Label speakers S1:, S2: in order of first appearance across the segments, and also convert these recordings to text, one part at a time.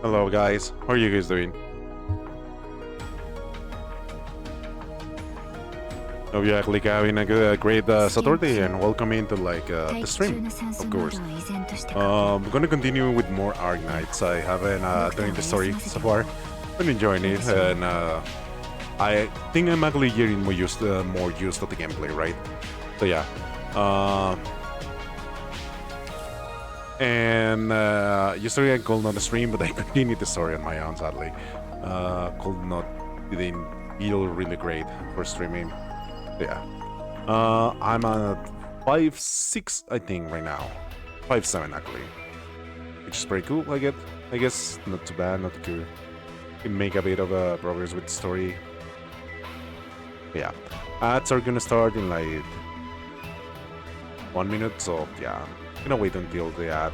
S1: Hello guys, how are you guys doing? Hope you're actually having a great Saturday and welcome into the stream, of course. We're gonna continue with more Arknights. I haven't done the story so far. Been enjoying it, and I think I'm actually getting more used to the gameplay, right? So yeah. And yesterday I could not stream, but I continued the story on my own. Sadly, could not didn't feel really great for streaming. Yeah. I'm at 5.6, I think, right now. 5.7 actually. Which is pretty cool, I guess not too bad, not too good. Can make a bit of a progress with the story. Yeah. Ads are gonna start in like 1 minute, so yeah. I'm gonna wait until the ad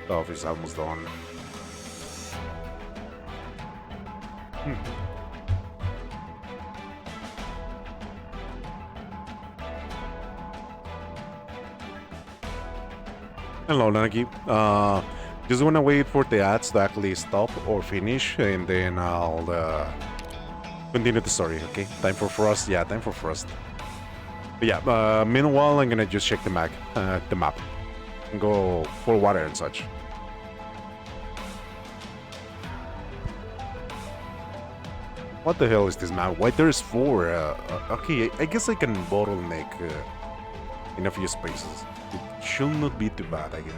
S1: stuff is almost done. Hello, Nagi. Just wanna wait for the ads to actually stop or finish, and then I'll continue the story. Okay, time for Frost. Yeah, time for Frost. But yeah. Meanwhile, I'm gonna just check the map, and go for water and such. What the hell is this map? Why there's four? Okay, I guess I can bottleneck in a few spaces. It should not be too bad, I guess.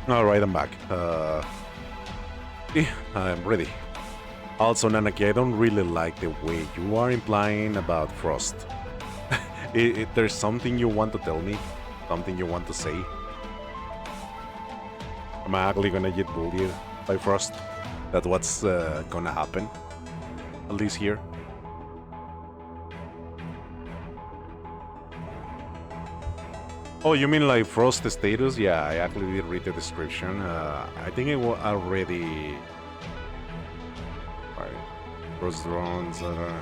S1: All right, I'm back. Yeah, I'm ready. Also, Nanaki, I don't really like the way you are implying about Frost. There's something you want to tell me, something you want to say. Am I actually gonna get bullied by Frost? That's what's gonna happen, at least here. Oh, you mean like Frost status? Yeah, I actually did read the description. I think it was already. Right. First drones. Oh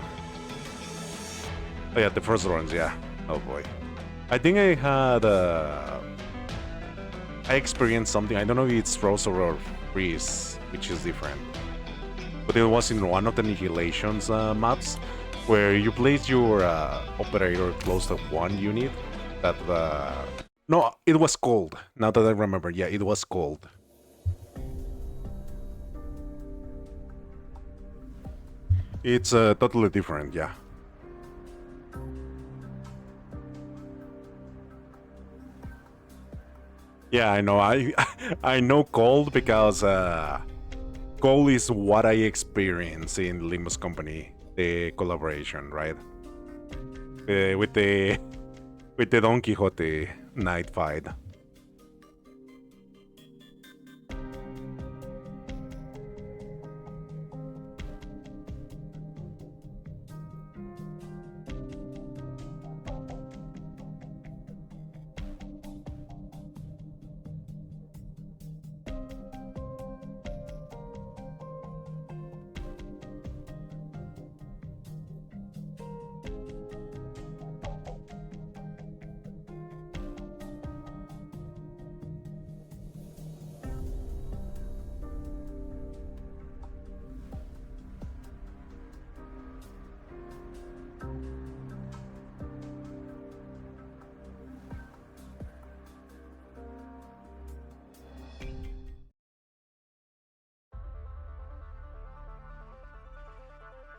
S1: yeah, the first drones. Yeah. Oh boy. I think I had. I experienced something. I don't know if it's froze or freeze, which is different. But it was in one of the Annihilations maps where you place your operator close to one unit. That no, it was cold. Now that I remember, yeah, it was cold. It's totally different, yeah. Yeah, I know. I know cold because cold is what I experience in Limbus Company, the collaboration, right? With the Don Quixote night fight.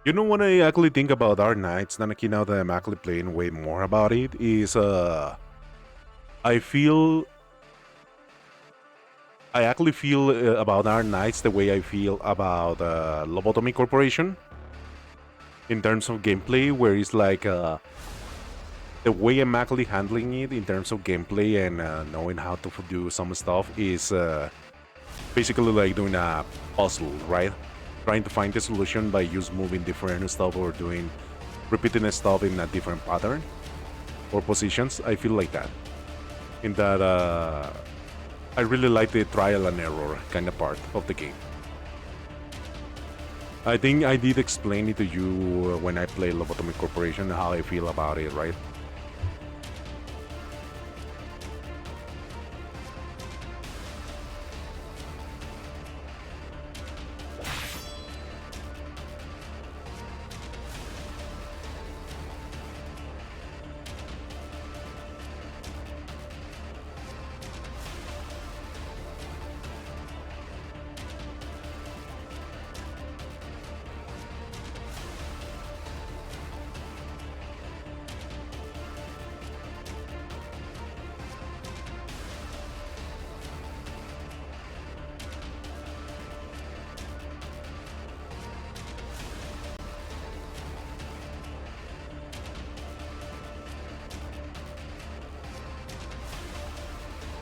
S1: You know what I actually think about Arknights, Nanaki, now that I'm actually playing way more about it, is I feel I actually feel about Arknights the way I feel about Lobotomy Corporation in terms of gameplay, where it's like the way I'm actually handling it in terms of gameplay and knowing how to do some stuff is basically like doing a puzzle, right? Trying to find the solution by just moving different stuff or doing repeating stuff in a different pattern or positions. I feel like that. In that I really like the trial and error kind of part of the game. I think I did explain it to you when I played Lobotomy Corporation how I feel about it, right?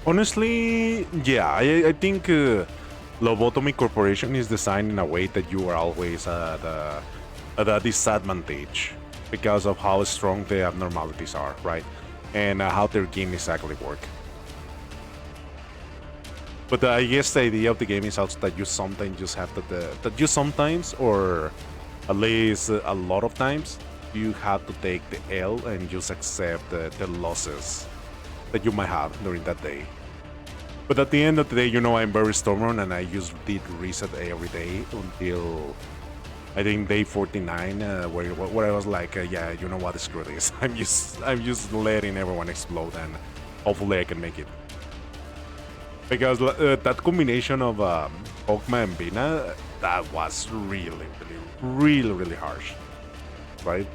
S1: Honestly, yeah, I think Lobotomy Corporation is designed in a way that you are always at a disadvantage because of how strong the abnormalities are, right? And how their game exactly work. But I guess the idea of the game is also that you sometimes just have that you sometimes, or at least a lot of times, you have to take the L and just accept the losses that you might have during that day. But at the end of the day, you know, I'm very stubborn and I just did reset every day until I think day 49, where I was like, yeah, you know what, screw this. I'm just letting everyone explode and hopefully I can make it. Because that combination of Hogma and Bina, that was really harsh, right?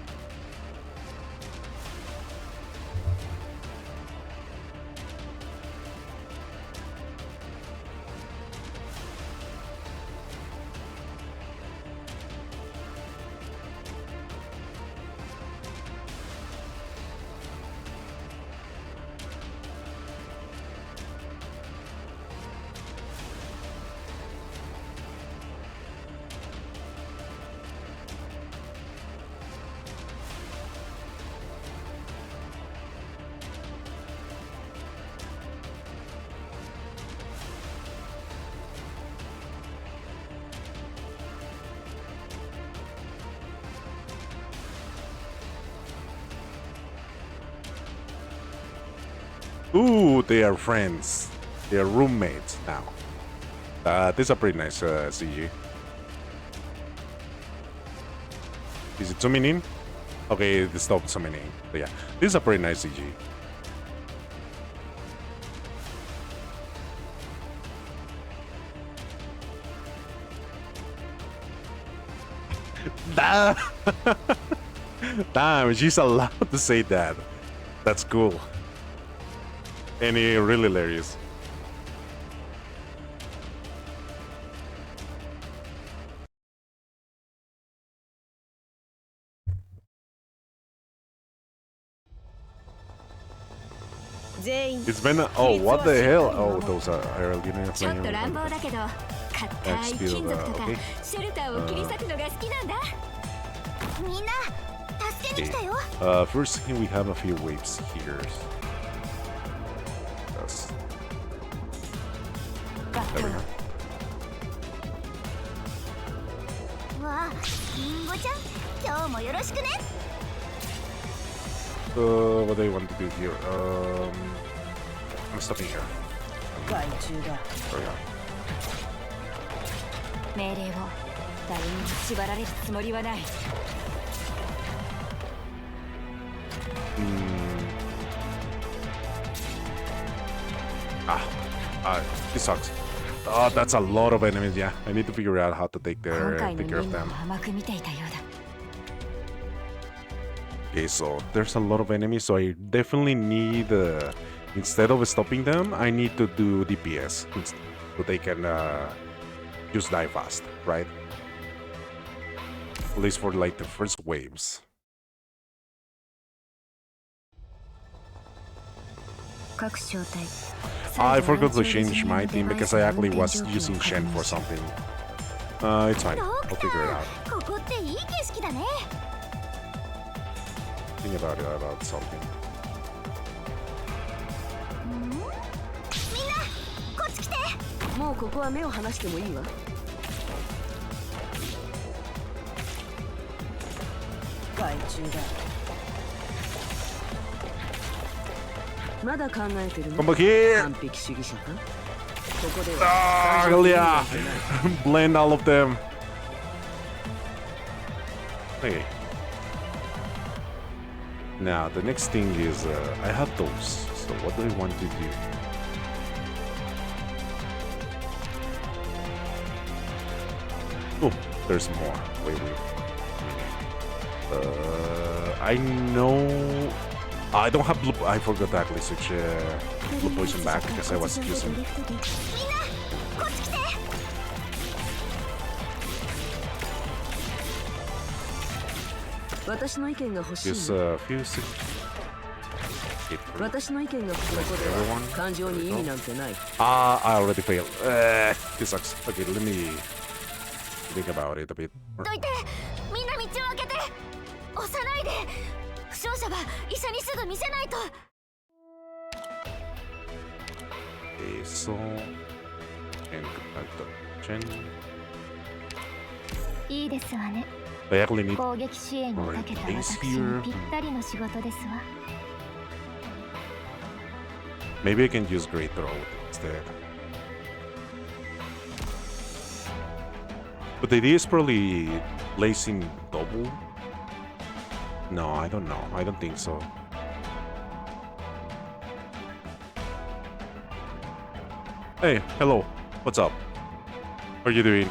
S1: Ooh, they are friends. They are roommates now. This is a pretty nice CG. Is it zooming in? Okay, it stopped zooming in. So yeah, this is a pretty nice CG. Damn, she's allowed to say that. That's cool. And it really hilarious. It's been oh, what the hell? Oh, those are Aerolina playing. Okay. First thing, we have a few waves here. Yes. There we go. What do you want to do here? I'm stopping here. There we go. This sucks. Oh, that's a lot of enemies. Yeah, I need to figure out how to take care of them. Okay, so there's a lot of enemies, so I definitely need, instead of stopping them, I need to do DPS, so they can just die fast, right? At least for like the first waves. I forgot to change my team because I actually was using Shen for something. It's fine, I'll figure it out. Think about something. Come back here! Ah, yeah! Blend all of them. Okay. Now, the next thing is, I have those, so what do I want to do? Oh, there's more. Wait. I know... I don't have blue... I forgot to actually switch blue poison back because I was using... Just a few seconds. I already failed. This sucks. Okay, let me think about it a bit. Okay, so... And contact the Chen. I actually need base here. Maybe I can use Great Throw instead. But the idea is probably placing double. No, I don't know. I don't think so. Hey, hello. What's up? How are you doing?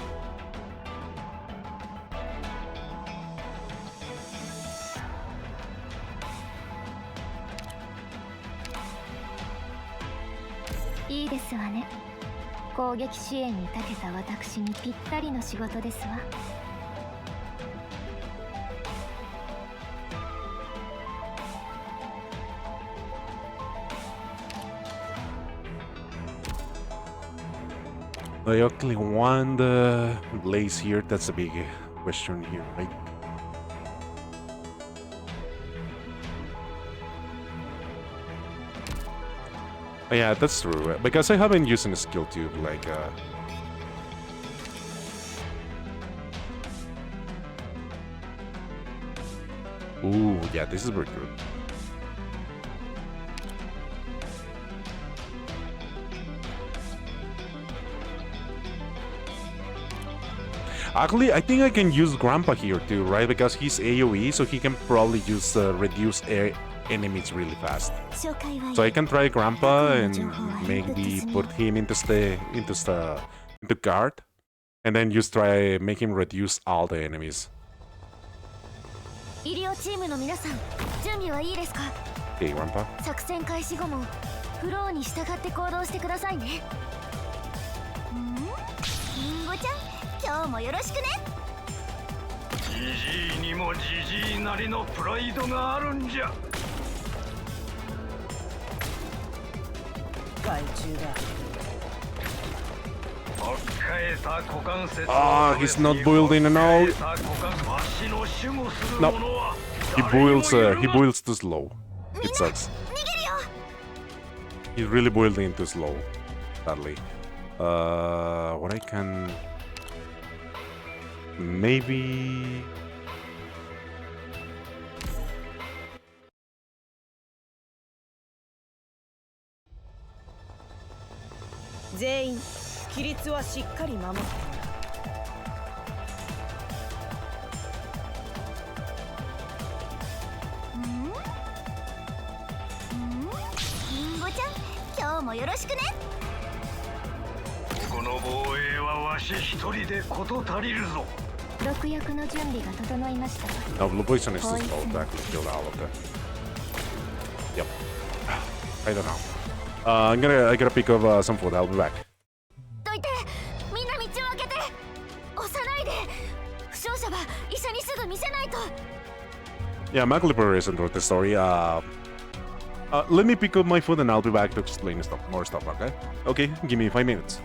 S1: I actually want the blaze here. That's a big question here, right? Yeah, that's true. Because I haven't used a skill tube like Ooh, yeah, this is very good. Actually, I think I can use Grandpa here too, right? Because he's AoE, so he can probably use reduce air enemies really fast. So I can try Grandpa and maybe put him into guard, and then just try make him reduce all the enemies. Okay, Grandpa. Ah, he's not building enough. No, he builds too slow. It sucks. He's really building too slow, sadly. What I can maybe. No, blue poison is too slow to actually kill all of them. Yep. I don't know. I gotta pick up some food. I'll be back. Yeah, MacLipper isn't worth the story. Let me pick up my food and I'll be back to explain more stuff, okay? Okay, give me 5 minutes.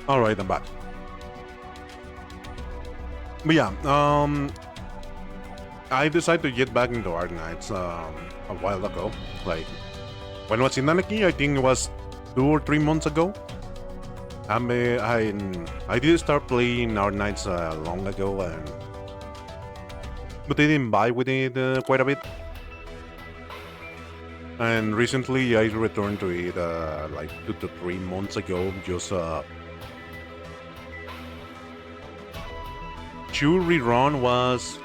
S1: All right, I'm back. But yeah, I decided to get back into Arknights a while ago. Like, when was in Nanaki? I think it was 2 or 3 months ago. I did start playing Arknights long ago, but I didn't buy with it quite a bit. And recently I returned to it like 2 to 3 months ago. Just Chu rerun was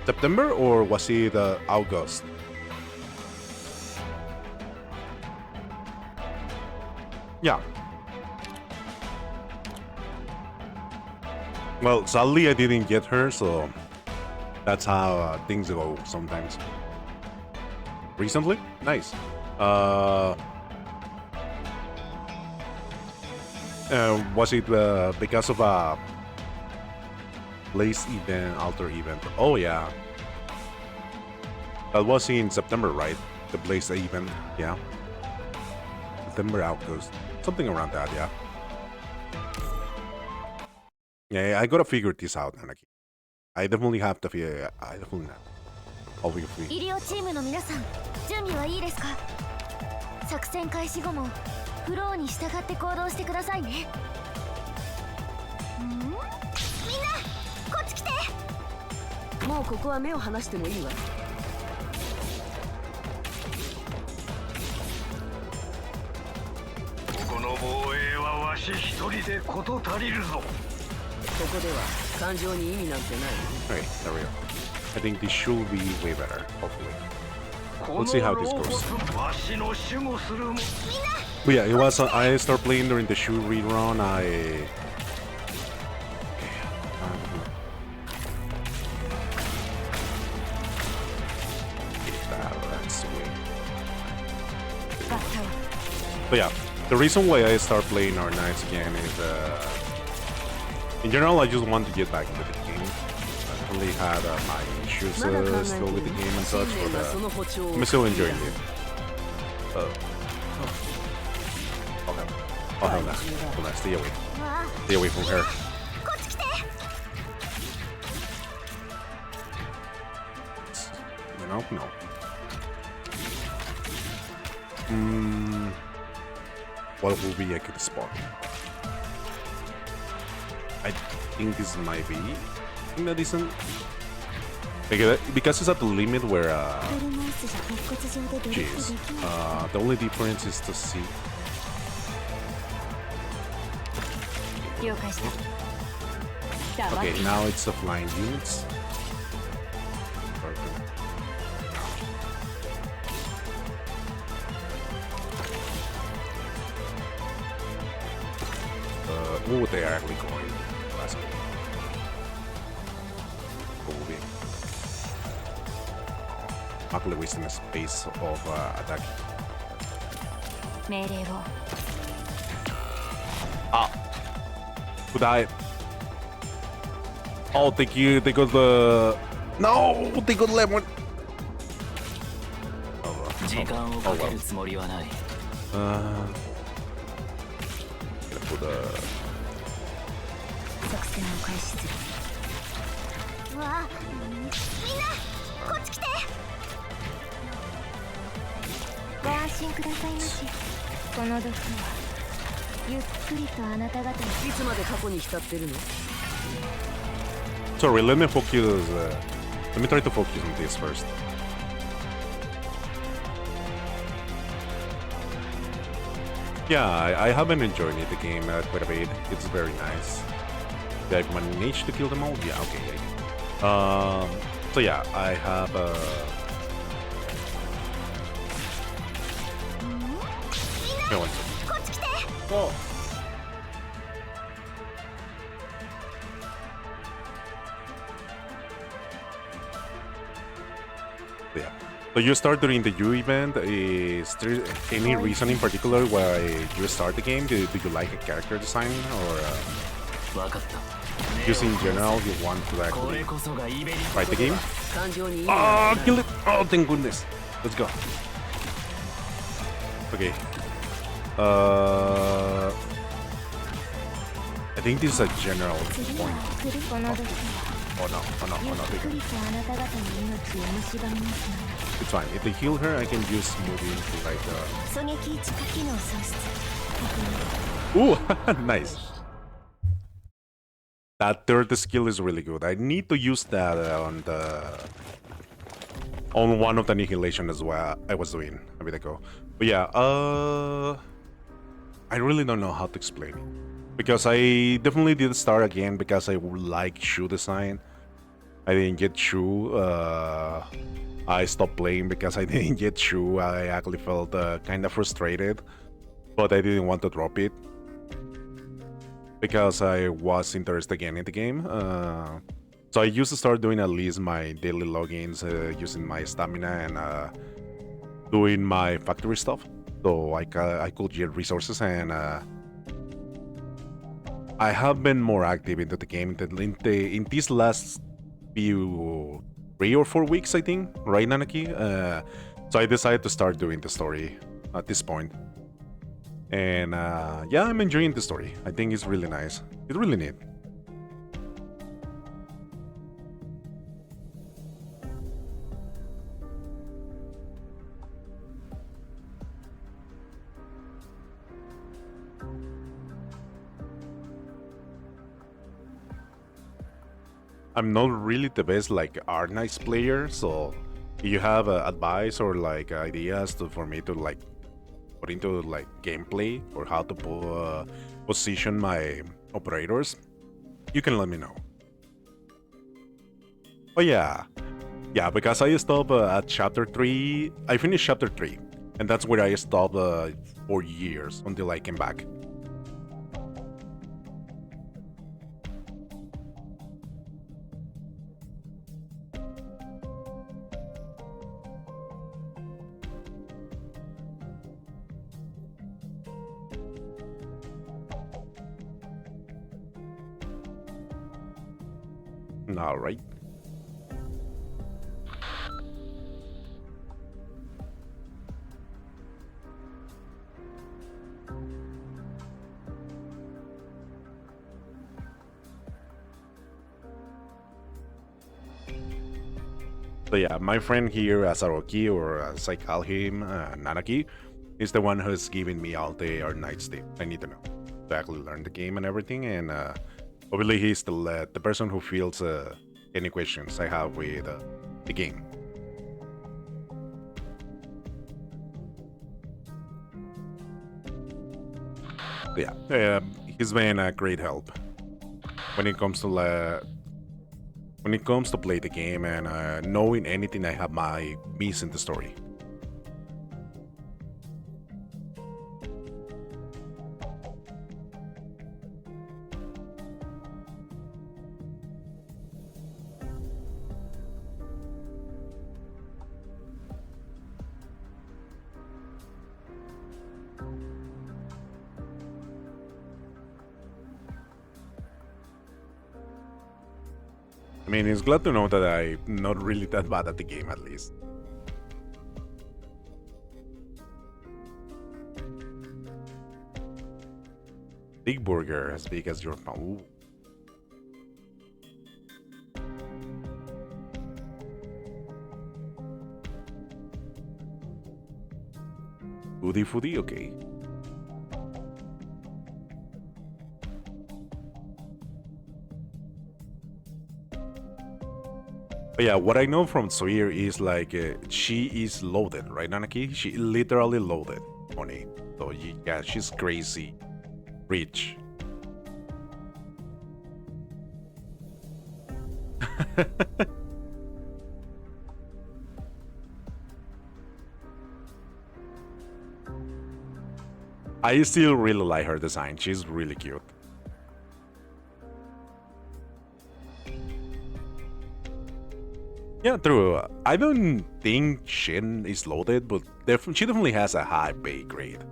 S1: September, or was it August? Yeah. Well, sadly I didn't get her, so that's how things go sometimes. Recently? Nice. Was it because of a Blaze event, alter event? Oh yeah. That was in September, right? The Blaze event, yeah. September August. Something around that, yeah. Yeah, I gotta figure this out, Anaki. I definitely have to figure. I definitely not. I'll be free.
S2: 医療チームの皆さん、準備はいいですか？作戦開始後もフローに従って行動してくださいね。みんな、こっち来て。もうここは目を離してもいいわ。
S3: ここの防衛はわし一人で事足りるぞ。
S4: ここでは感情に意味なんてない。
S1: Okay, there we go. I think this should be way better, hopefully. Let's see how this goes. But yeah, it was. I started playing during the shoe rerun. That's weird. But yeah, the reason why I start playing Arknights again is, in general, I just want to get back into the game. I only had my issues still with the game and such, but I'm still enjoying it. Okay. Oh hell no. Hold on, stay away. Stay away from her. You know? No. What will be a good spot? I think this might be decent. Because it's at the limit where jeez. The only difference is to see. Okay, now it's the flying units. Oh, they are actually going. That's good. Moving. Luckily, wasting the space of attack. Ah, who died? Oh, thank you. They got the. No, they got lemon. Oh well. Gonna put a.
S2: 作戦を開始する。わあ、みんなこっち来て。ご安心くださいまし。この毒はゆっくりとあなた方に。
S4: いつまで過去に浸ってるの？
S1: Sorry, let me focus. Let me try to focus on this first. Yeah, I have been enjoying the game quite a bit. It's very nice. Did I manage to kill them all? Yeah, okay. So yeah, I have no one. Oh. Yeah. So you start during the U event. Is there any reason in particular why you start the game? Do you like a character design, or just in general you want to actually fight the game? Oh, kill it! Oh, thank goodness. Let's go. Okay. I think this is a general
S2: 次
S1: point.
S2: は来るこの時
S1: Oh no, oh no,
S2: ゆ
S1: oh no,
S2: っ
S1: they
S2: く
S1: can.
S2: りとあなた方の命を蝕みます
S1: It's fine. If they heal her, I can just move into like
S2: 狙撃地下機能喪失
S1: Ooh, nice. That third skill is really good. I need to use that on one of the annihilation as well. I was doing a bit ago. But yeah, I really don't know how to explain it. Because I definitely did start again because I like shoe design. I didn't get shoe. I stopped playing because I didn't get shoe. I actually felt kind of frustrated, but I didn't want to drop it because I was interested again in the game. So I used to start doing at least my daily logins using my stamina and doing my factory stuff, so I could get resources, and I have been more active into the game in these last few 3 or 4 weeks, I think, right, Nanaki? So I decided to start doing the story at this point. And yeah, I'm enjoying the story. I think it's really nice. It's really neat. I'm not really the best like Arknights player, so if you have advice or like ideas for me to like put into like gameplay or how to position my operators, you can let me know. Oh yeah, because I stopped at chapter 3. I finished chapter 3, and that's where I stopped for years until I came back. All right. So yeah, my friend here, Asaroki, or as I call him, Nanaki, is the one who's giving me all the Arknights tip I need to know to actually learn the game and everything. And obviously, he's the person who fields any questions I have with the game. So yeah, he's been a great help when it comes to play the game and knowing anything I have my miss in the story. I mean, it's glad to know that I'm not really that bad at the game, at least. Big burger, as big as your palm. Ooh. Foodie, okay. But yeah, what I know from Sawyer is like she is loaded, right, Nanaki? She literally loaded money. So yeah, she's crazy, rich. I still really like her design. She's really cute. Yeah, true. I don't think Shin is loaded, but she definitely has a high pay grade.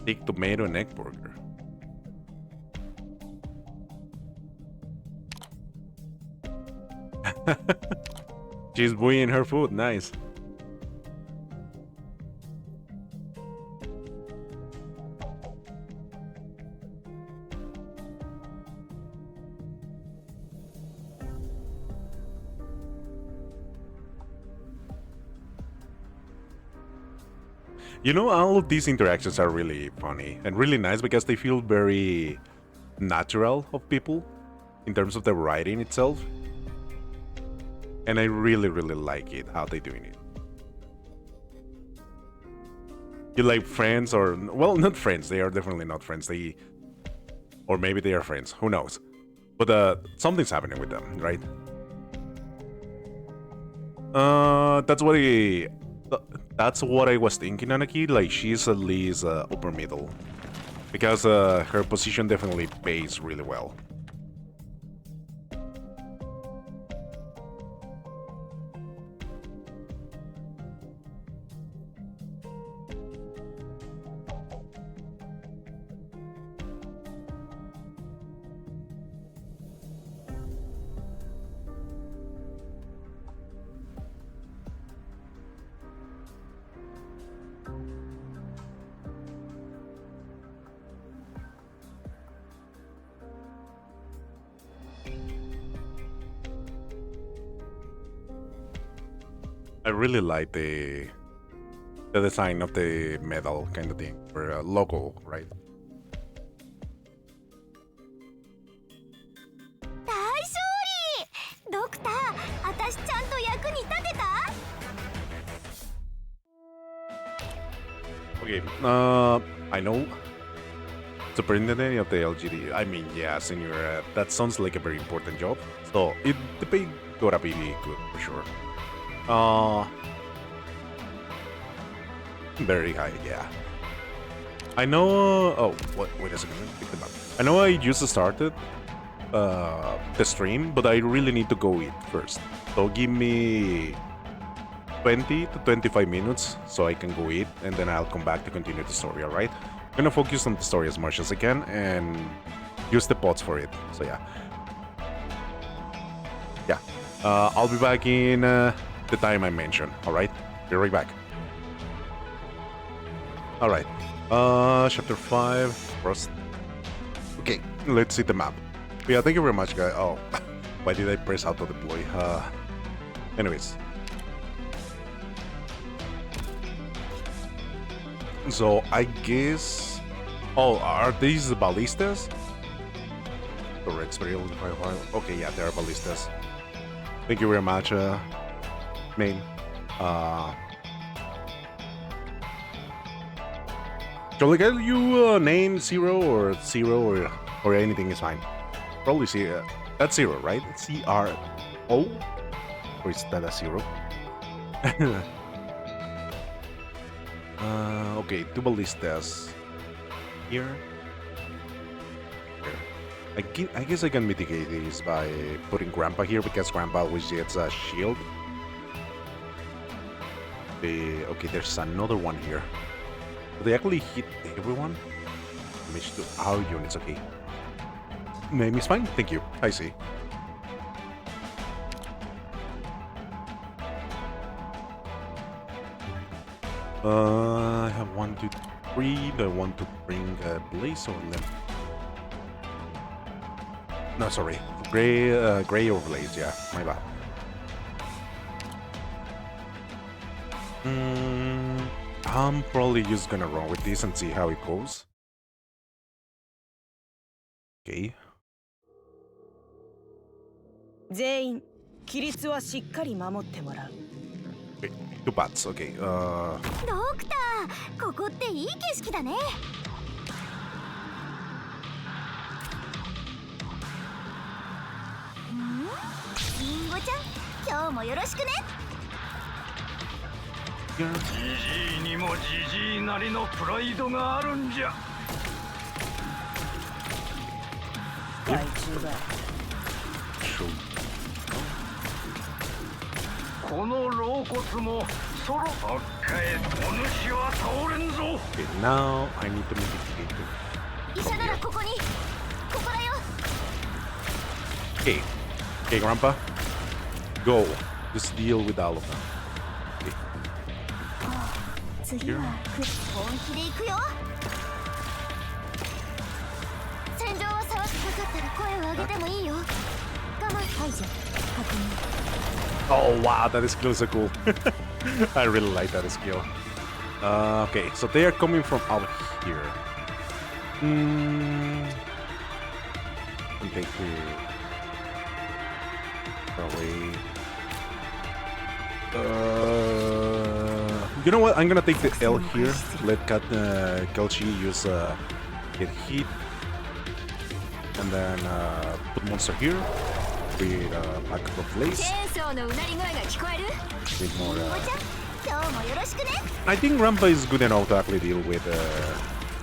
S1: Big tomato and egg burger. She's buoying her food. Nice. You know, all of these interactions are really funny and really nice because they feel very natural of people in terms of the writing itself. And I really, really like it, how they're doing it. You like friends or... Well, not friends. They are definitely not friends. Or maybe they are friends. Who knows? But something's happening with them, right? That's what I was thinking, Anaki. Like, she's at least upper middle. Because her position definitely pays really well. I really like the design of the medal kind of thing, or a logo, right? Okay, I know superintendent of the LGD. I mean, yeah, senior. That sounds like a very important job. So the pay gotta be good for sure. Very high, yeah. I know. Oh, wait a second. Let me pick them up. I know I used to start it, the stream, but I really need to go eat first. So give me 20 to 25 minutes so I can go eat, and then I'll come back to continue the story. All right? I'm gonna focus on the story as much as I can and use the pots for it. So yeah. I'll be back in the time I mentioned. All right, be right back. All right, chapter 5 first. Okay, let's see the map. Yeah, thank you very much, guys. Oh, why did I press auto deploy? Anyways, so I guess. Oh, are these ballistas? Correct, okay, yeah, they are ballistas. Thank you very much, main. Shall I get you name 0 or anything is fine? Probably see that's 0, right? CRO, or is that a 0? Okay, two ballistas here. I guess I can mitigate this by putting Grandpa here because Grandpa always gets a shield. Okay, there's another one here. They actually hit everyone. Damage to our units, okay. Name is fine, thank you. I see. I have 1, 2, 3. Do I want to bring Blaze or Limp? No, sorry. Gray or Blaze, yeah. My bad. I'm probably just gonna run with this and see how it goes. Okay.
S4: 全員規律はしっかり守ってもらう。
S1: Okay, 2 bats, okay.
S2: ドクター、ここっていい景色だね。リンゴちゃん、今日もよろしくね。
S3: ジジイにもジジイなりのプライドがあるんじゃ。
S4: 害虫だ。
S3: この老骨もそろばっかえお主は倒れんぞ。
S1: Okay, now I need to mitigate.
S2: 医者ならここに。ここだよ。
S1: Okay. Okay, Grandpa. Go. Just deal with all of them. Okay.
S2: 次は本気で行くよ。戦場は騒ぎかかったら声を上げてもいいよ。我慢排除確認。
S1: Oh wow, that skill is so cool. I really like that skill. Okay, so they are coming from out here. And take the away. You know what? I'm gonna take the L here. Let Kelchi use get hit, and then put monster here with backup of lace. With more. I think Rampa is good enough to actually deal with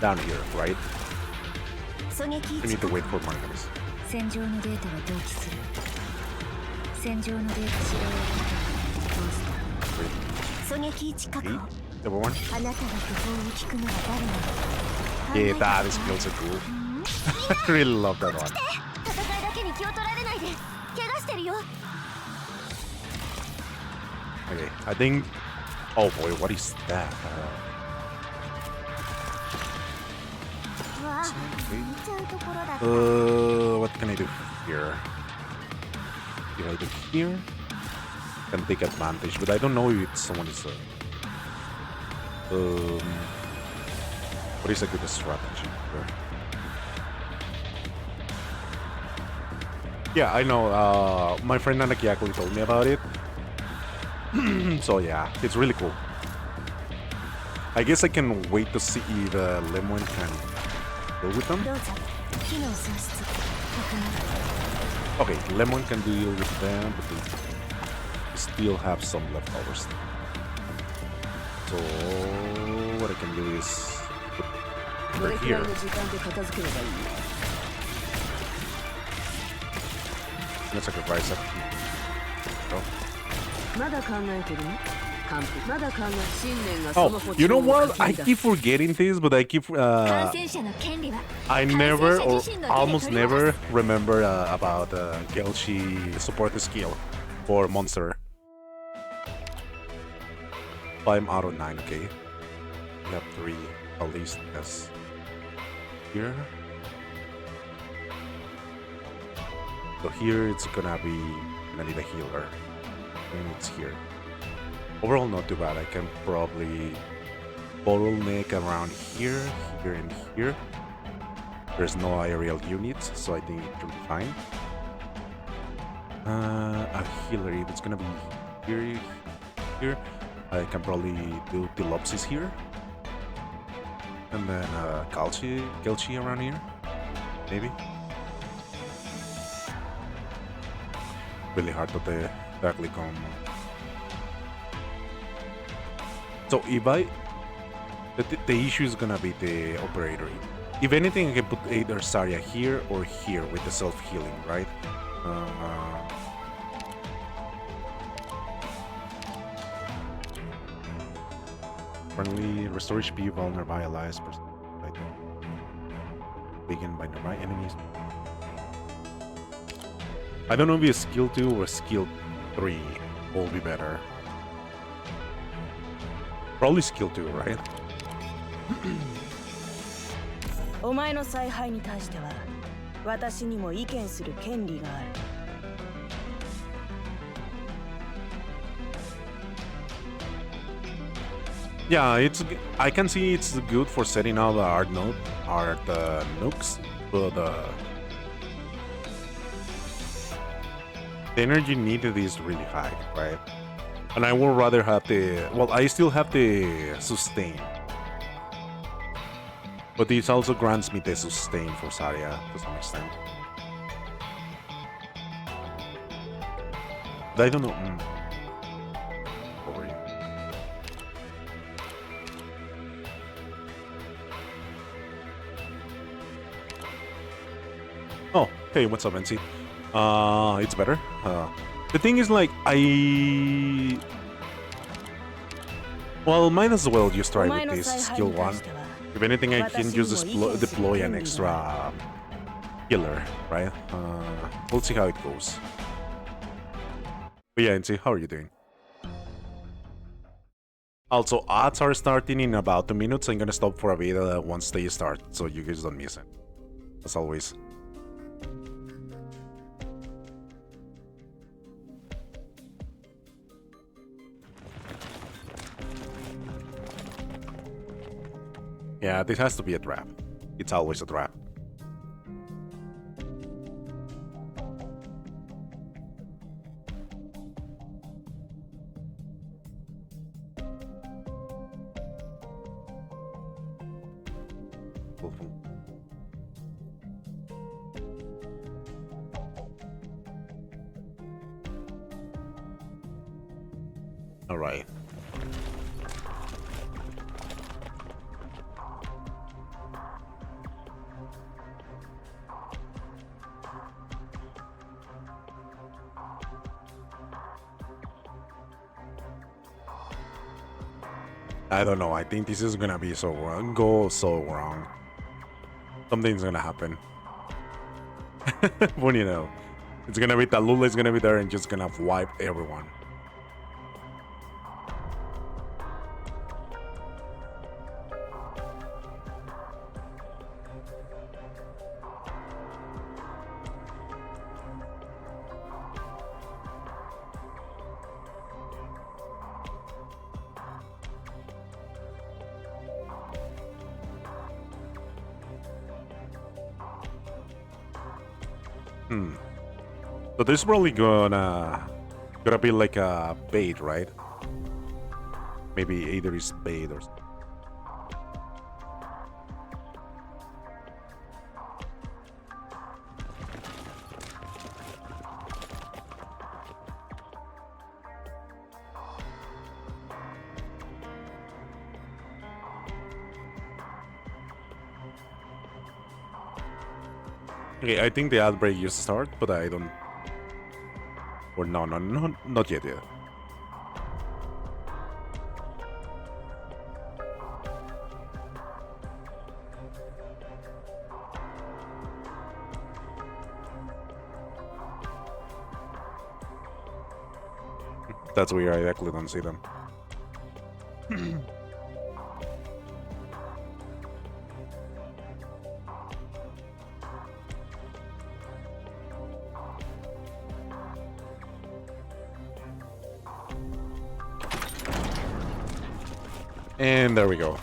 S1: down here, right? I need to wait for Margaret.
S2: 戦場のデータは同期する。戦場のデータ指導をどうした？狙撃位置確保。
S1: Number one.
S2: あなたが不法を聞くのは誰なの？
S1: Yeah, that is so cool. I really love that one.
S2: 戦いだけに気を取られないで。怪我してるよ。
S1: Okay, I think. Oh boy, what is that?
S2: うわ、見ちゃうところだった。
S1: What can I do here? If I do here, I can take advantage, but I don't know if someone is. What is a good strategy here? Yeah, I know. My friend Nanaki actually told me about it. So yeah, it's really cool. I guess I can wait to see if Lemon can go with them.
S2: どうぞ。機能喪失。確認。
S1: Okay, Lemon can deal with them, but they still have some leftovers. So what I can do is put
S4: ど
S1: her
S4: れくらい
S1: here.
S4: の時間で片付ければいい？
S1: I'm gonna sacrifice that. Oh.
S4: まだ考えてるの？完璧。まだ考え。信念がその
S1: Oh,
S4: 歩
S1: you
S4: 調
S1: know
S4: を
S1: what?
S4: 担
S1: I
S4: いだ。
S1: keep forgetting this, but I keep
S2: 感染者の権利は
S1: I never or almost never remember about Gelchi support skill for monster. 5 out of 9, okay. We have 3 at least, yes. Here. So here it's gonna need a healer. And it's here. Overall not too bad. I can probably bottleneck around here, here, and here. There's no aerial units, so I think it should be fine. A healer, if it's gonna be here, I can probably do Dilopsis here. And then Gelchi around here, maybe. Really hard to actually come. So if the issue is gonna be the operator. If anything, I can put either Zarya here or here with the self-healing, right? Friendly, restore HP, vulnerable by allies, weakened by nearby enemies. I don't know if it's skill 2 or skill 3 will be better. Probably skill 2, right?
S5: お前の采配に対しては私にも意見する権利がある。
S1: Yeah, I can see it's good for setting out the art nukes, but the energy needed is really high, right? And I would rather have I still have the sustain. But this also grants me the sustain for Zarya to some extent. But I don't know. Over here. Oh, hey, what's up, NC? It's better. The thing is, like, well, might as well just try with this skill 1. If anything, I can use this deploy an extra killer, right? We'll see how it goes. But yeah, Inti, how are you doing? Also, ads are starting in about 2 minutes. I'm gonna stop for a bit once they start, so you guys don't miss it. As always. Yeah, this has to be a trap. It's always a trap. All right. I don't know. I think this is gonna be so wrong. Go so wrong. Something's gonna happen. What do you know? It's gonna be Tallulah is gonna be there and just gonna wipe everyone. So this is probably gonna be like a bait, right? Maybe either is bait or something. Okay, I think the outbreak used to start, but I don't. Or no, not yet. That's weird. I actually don't see them. And there we go.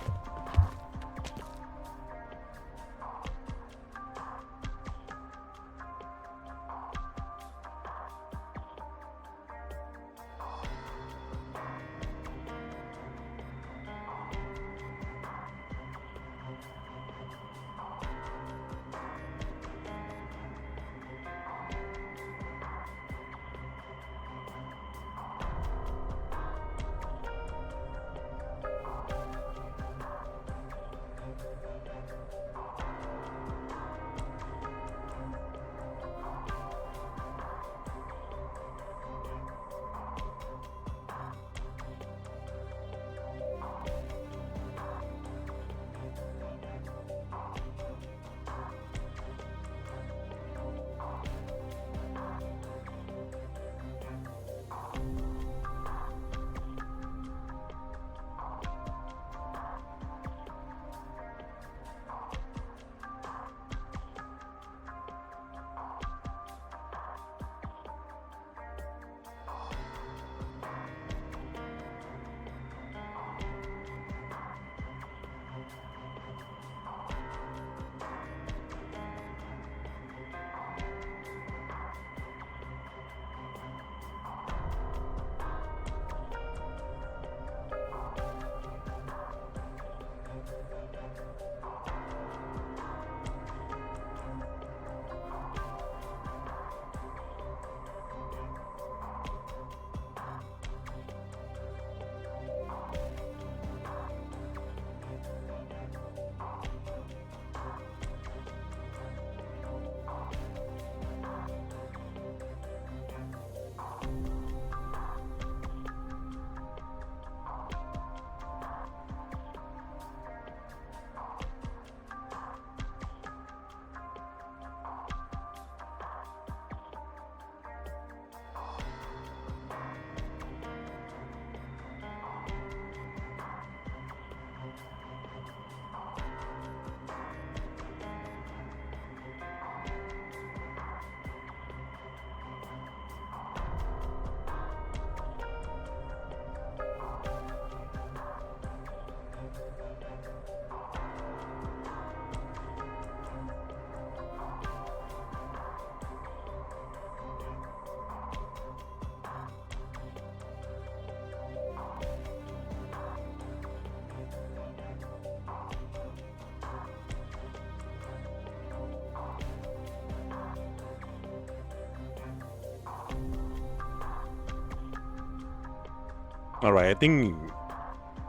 S1: All right, I think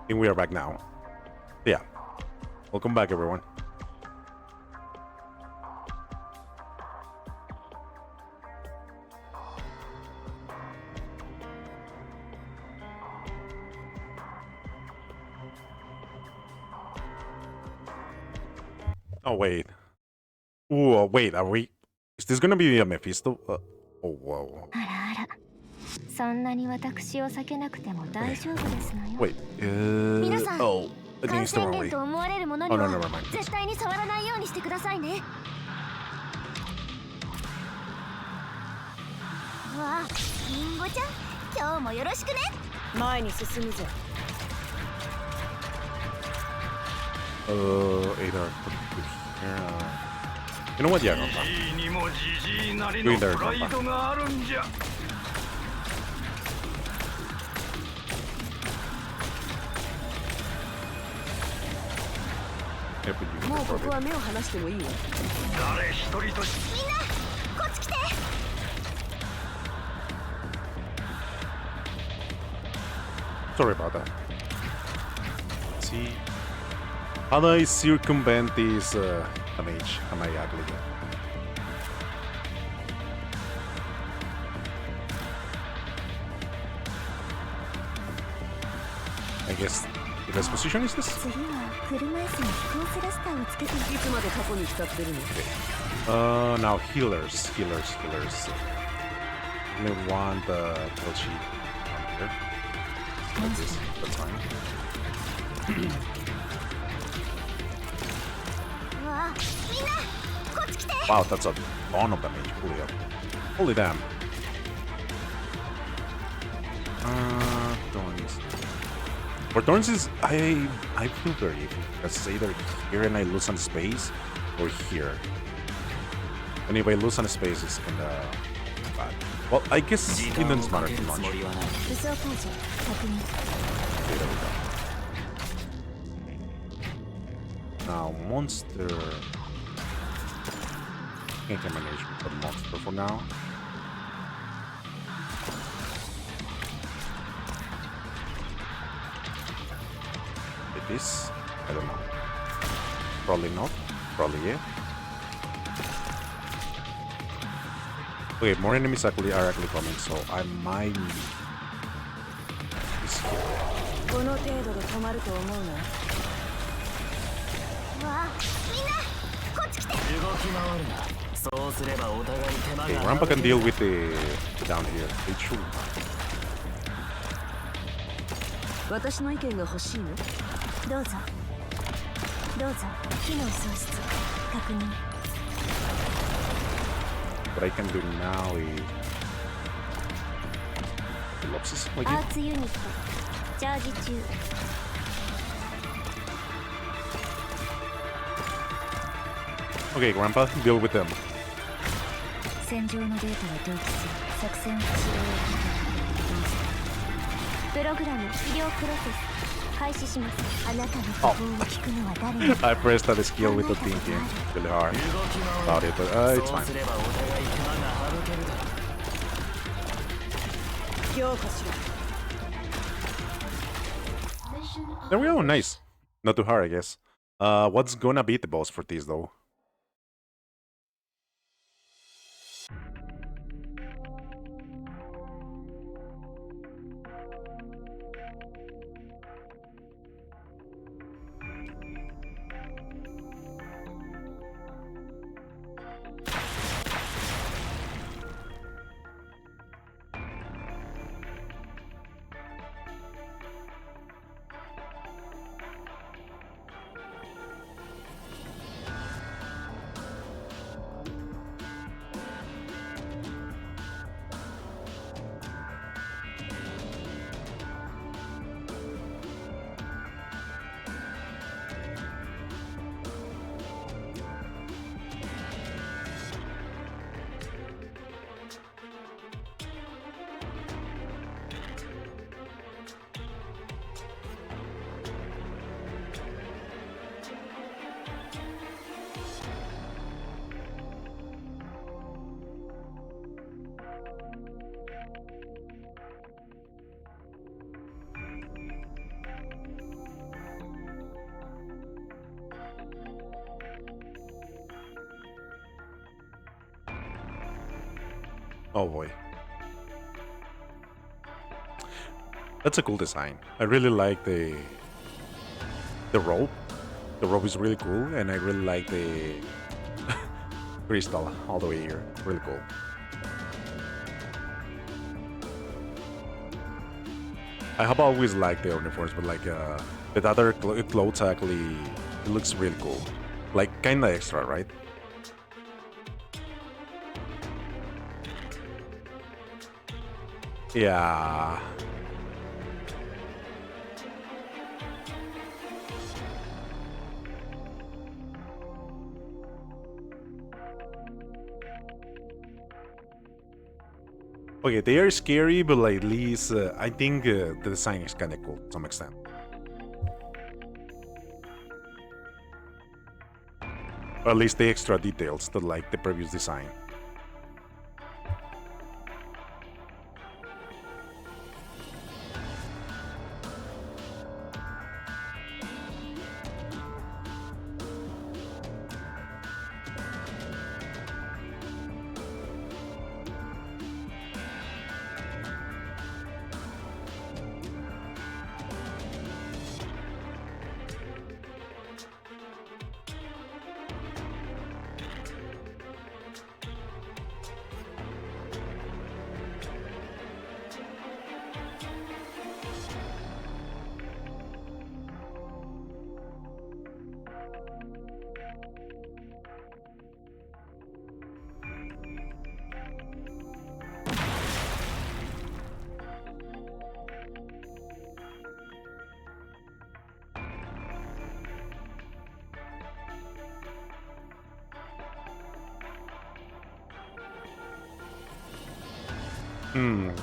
S1: we are back now. Yeah, welcome back, everyone. Oh wait. Ooh, wait. Are we? Is this gonna be a Mephisto? Oh whoa.
S2: あらあらそんなに私を避けなくても大丈夫ですのよ
S1: Wait.
S2: 皆さん
S1: Oh, I think
S2: 感
S1: it's the
S2: 染
S1: wrong
S2: 源
S1: way.
S2: と思われるものに
S1: Oh no,
S2: は
S1: never mind.
S2: 絶対に触らないようにしてくださいねわあリンゴちゃん今日もよろしくね
S5: 前に進むぞ
S1: Ada. You know what? Yeah, no,
S3: じじいにもじじいなり
S1: Doing
S3: の
S1: their
S3: プライドがあるんじゃ。
S4: もうここは目を離してもいいわ。
S3: 誰一人とし
S2: みんなこっち来て
S1: Sorry about that. Let's see. How do I circumvent this damage? Am I ugly? I guess the best position is this.
S2: 次は車椅子に飛行スラスターをつけて
S4: いつまで過去に浸ってるの？
S1: Now healers. Only one LG on here. Like this. That's fine.
S2: うわみんなこっち来て
S1: Wow, that's a ton of damage. Holy up. Holy damn. Thorns. For thorns is I feel very iffy. It's either here and I lose some space, or here. And if I lose some space, it's kinda bad. Well, I guess it doesn't matter too much.
S2: 武装解除確認
S1: Okay, there we go. Now, monster. I can manage with the monster for now. Like this? I don't know. Probably not. Probably yeah. Okay, more enemies are actually coming, so I might need this here.
S5: この程度で止まると思うな
S2: うわみんなこっち来て
S1: Okay, Rampa can deal with the down here. It should.
S4: 私の意見が欲しいの？
S2: どうぞどうぞ機能喪失確認
S1: What I can do now is Ellipsis, like
S2: アー
S1: it.
S2: ツユニットチャージ中
S1: Okay, Grandpa, deal with them.
S2: 戦場のデータを同期する作戦指導プログラム医療プロセス開始しますあなたの希望を聞くのは誰に
S1: I pressed that skill with the thinking really hard about it, but it's fine.
S5: 強化しろ
S1: There we go, nice. Not too hard, I guess. What's gonna beat the boss for this, though? Oh boy. That's a cool design. I really like the rope. The rope is really cool, and I really like the crystal all the way here. Really cool. I have always liked the uniforms, but like the other clothes actually it looks really cool. Like kinda extra, right? Yeah. Okay, they are scary, but like, at least I think the design is kind of cool to some extent. Or at least the extra details that like the previous design.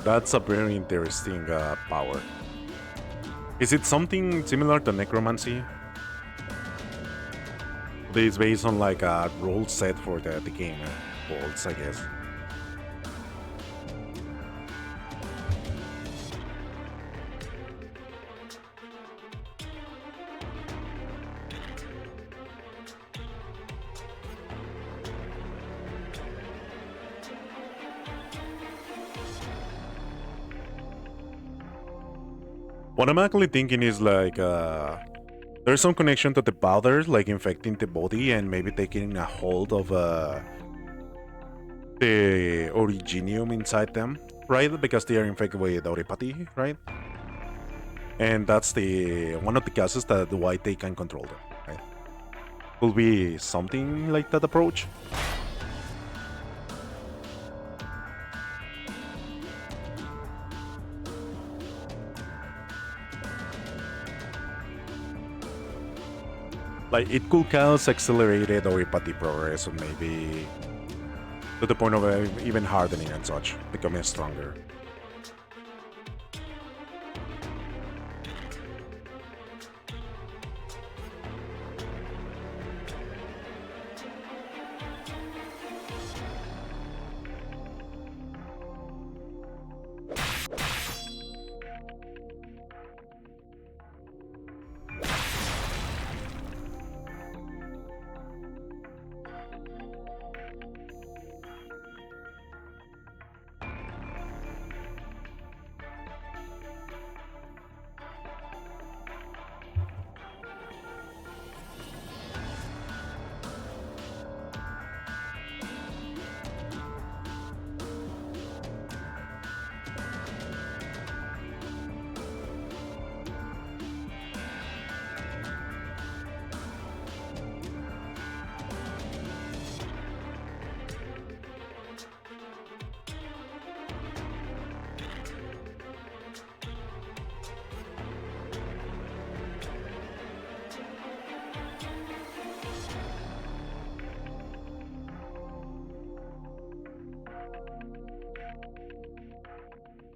S1: That's a very interesting power. Is it something similar to necromancy? It's based on like a rule set for the game bolts, I guess. What I'm actually thinking is like there's some connection to the powders, like infecting the body and maybe taking a hold of the originium inside them, right? Because they are infected with oripathy, right? And that's the one of the causes that why they can control them, right? Could be something like that approach. Like, it could cause accelerated oripathy progress, or maybe to the point of even hardening and such, becoming stronger.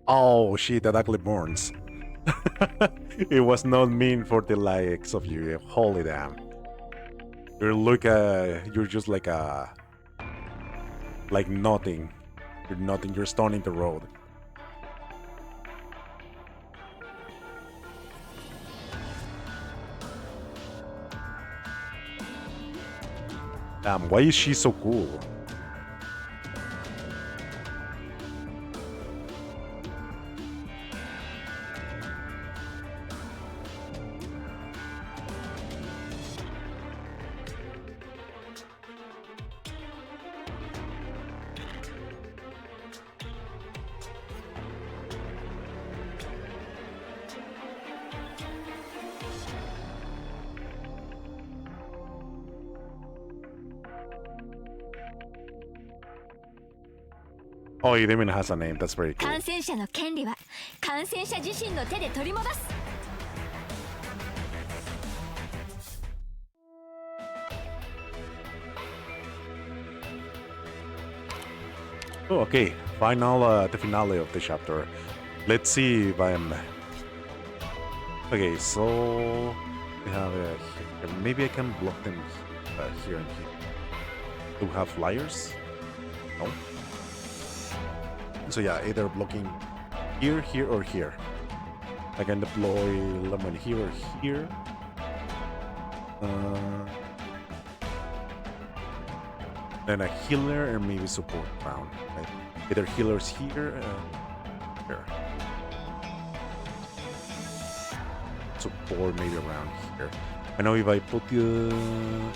S1: Oh shit, that actually burns. It was not mean for the likes of you. Holy damn. You're just like nothing. You're nothing, you're stoning the road. Damn, why is she so cool? Oh, it even has a name. That's very cool.
S2: 感染者の権利は感染者自身の手で取り戻す。
S1: Oh, okay. The finale of the chapter. Let's see if I'm... Okay, so... We have here. Maybe I can block them here and here. Do we have flyers? No. So yeah, either blocking here, here, or here. I can deploy Lemon here or here. Then a healer and maybe support round, right? Either healers here, here. Support maybe around here. I know if I put the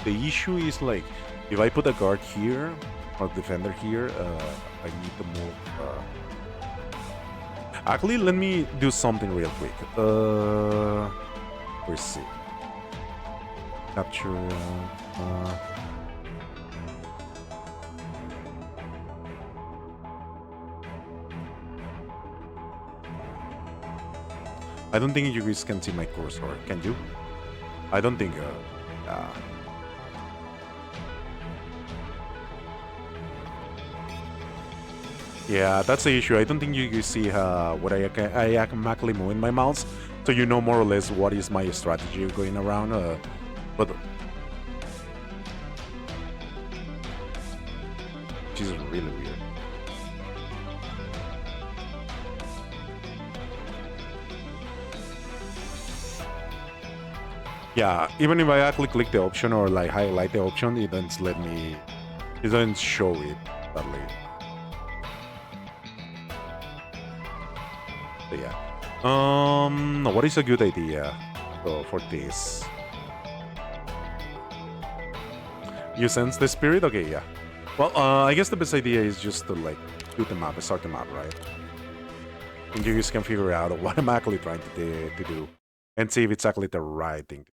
S1: issue is like if I put a guard here or defender here, I need to move. Actually, let me do something real quick. Let's see. Capture. I don't think you guys can see my cursor. Can you? I don't think. Yeah, that's the issue. I don't think you guys see what I am actually moving my mouse, so you know more or less what is my strategy going around. But which is really weird. Yeah, even if I actually click the option or like highlight the option, it doesn't let me. It doesn't show it badly. So yeah. What is a good idea for this? You sense the spirit? Okay, yeah. Well, I guess the best idea is just to like do the map, start the map, right? And you guys can figure out what I'm actually trying to do, and see if it's actually the right thing.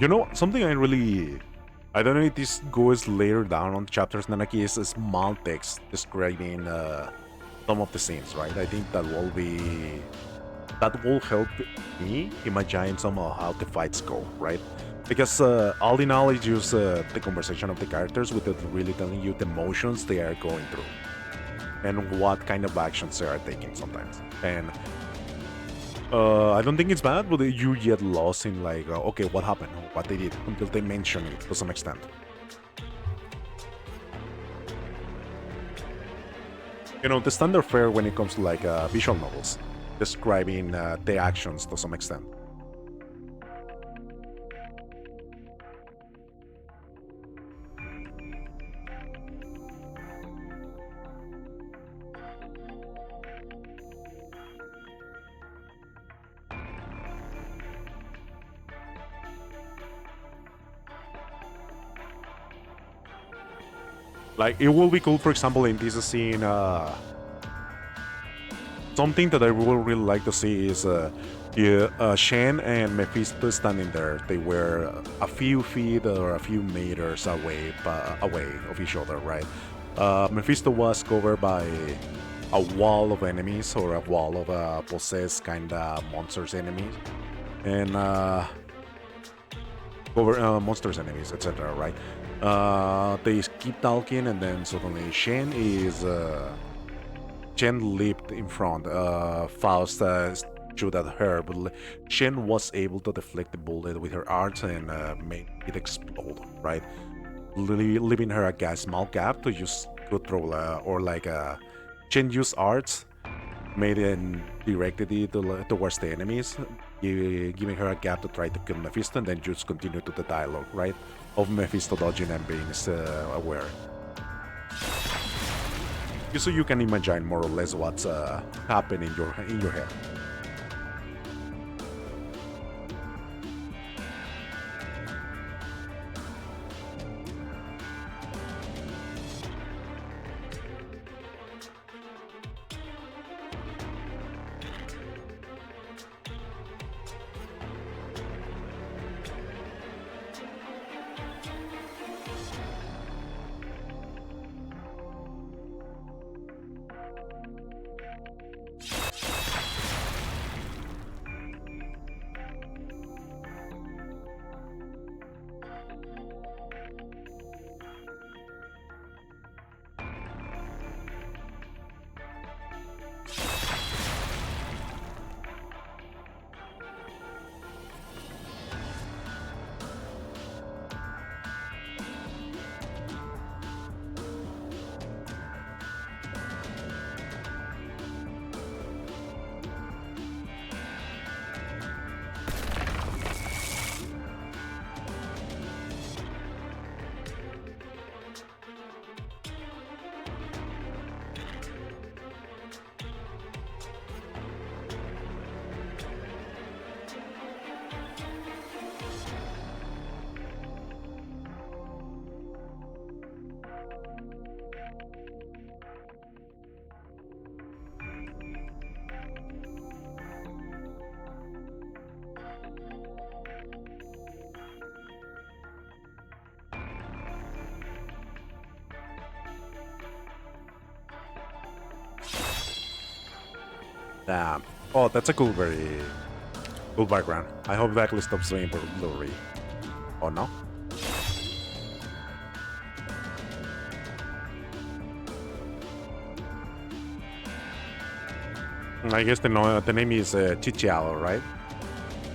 S1: You know, something I don't know if this goes later down on chapters, Nanaki, is a small text describing some of the scenes, right? I think that will help me imagine somehow how the fights go, right? Because all in all, it's just the conversation of the characters without really telling you the emotions they are going through and what kind of actions they are taking sometimes. And I don't think it's bad, but you get lost in like, okay, what happened, what they did, until they mention it to some extent. You know, the standard fare when it comes to like visual novels, describing the actions to some extent. Like, it will be cool, for example, in this scene, something that I would really like to see is Shen and Mephisto standing there. They were a few feet or a few meters away of each other, right? Mephisto was covered by a wall of enemies or a wall of possessed kind of monsters enemies and monsters enemies, etc. Right? They keep talking, and then suddenly Shen leaped in front. Faust shoot at her, but Shen was able to deflect the bullet with her arts and make it explode. Right, leaving her a small gap to use good throw or like Shen used arts, made and directed it towards the enemies, giving her a gap to try to kill Mephisto, and then just continue to the dialogue, right, of Mephisto dodging and being aware. So you can imagine more or less what's happening in your head. Damn. Oh, that's a very cool background. I hope Beckley stops doing blurry. Oh no? I guess the name is Chichiao, right?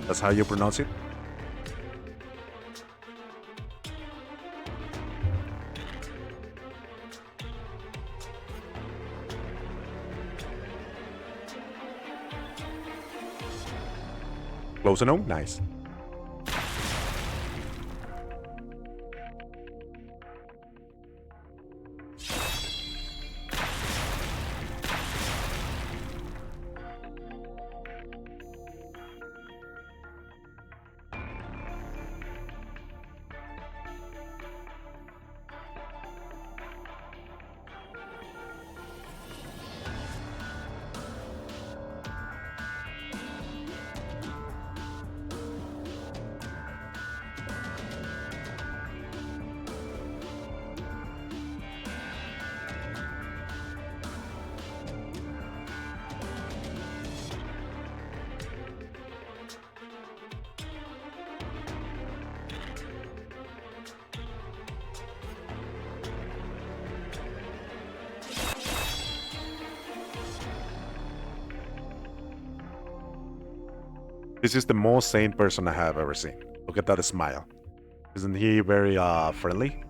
S1: That's how you pronounce it? Close enough? Nice. This is the most sane person I have ever seen. Look at that smile. Isn't he very friendly?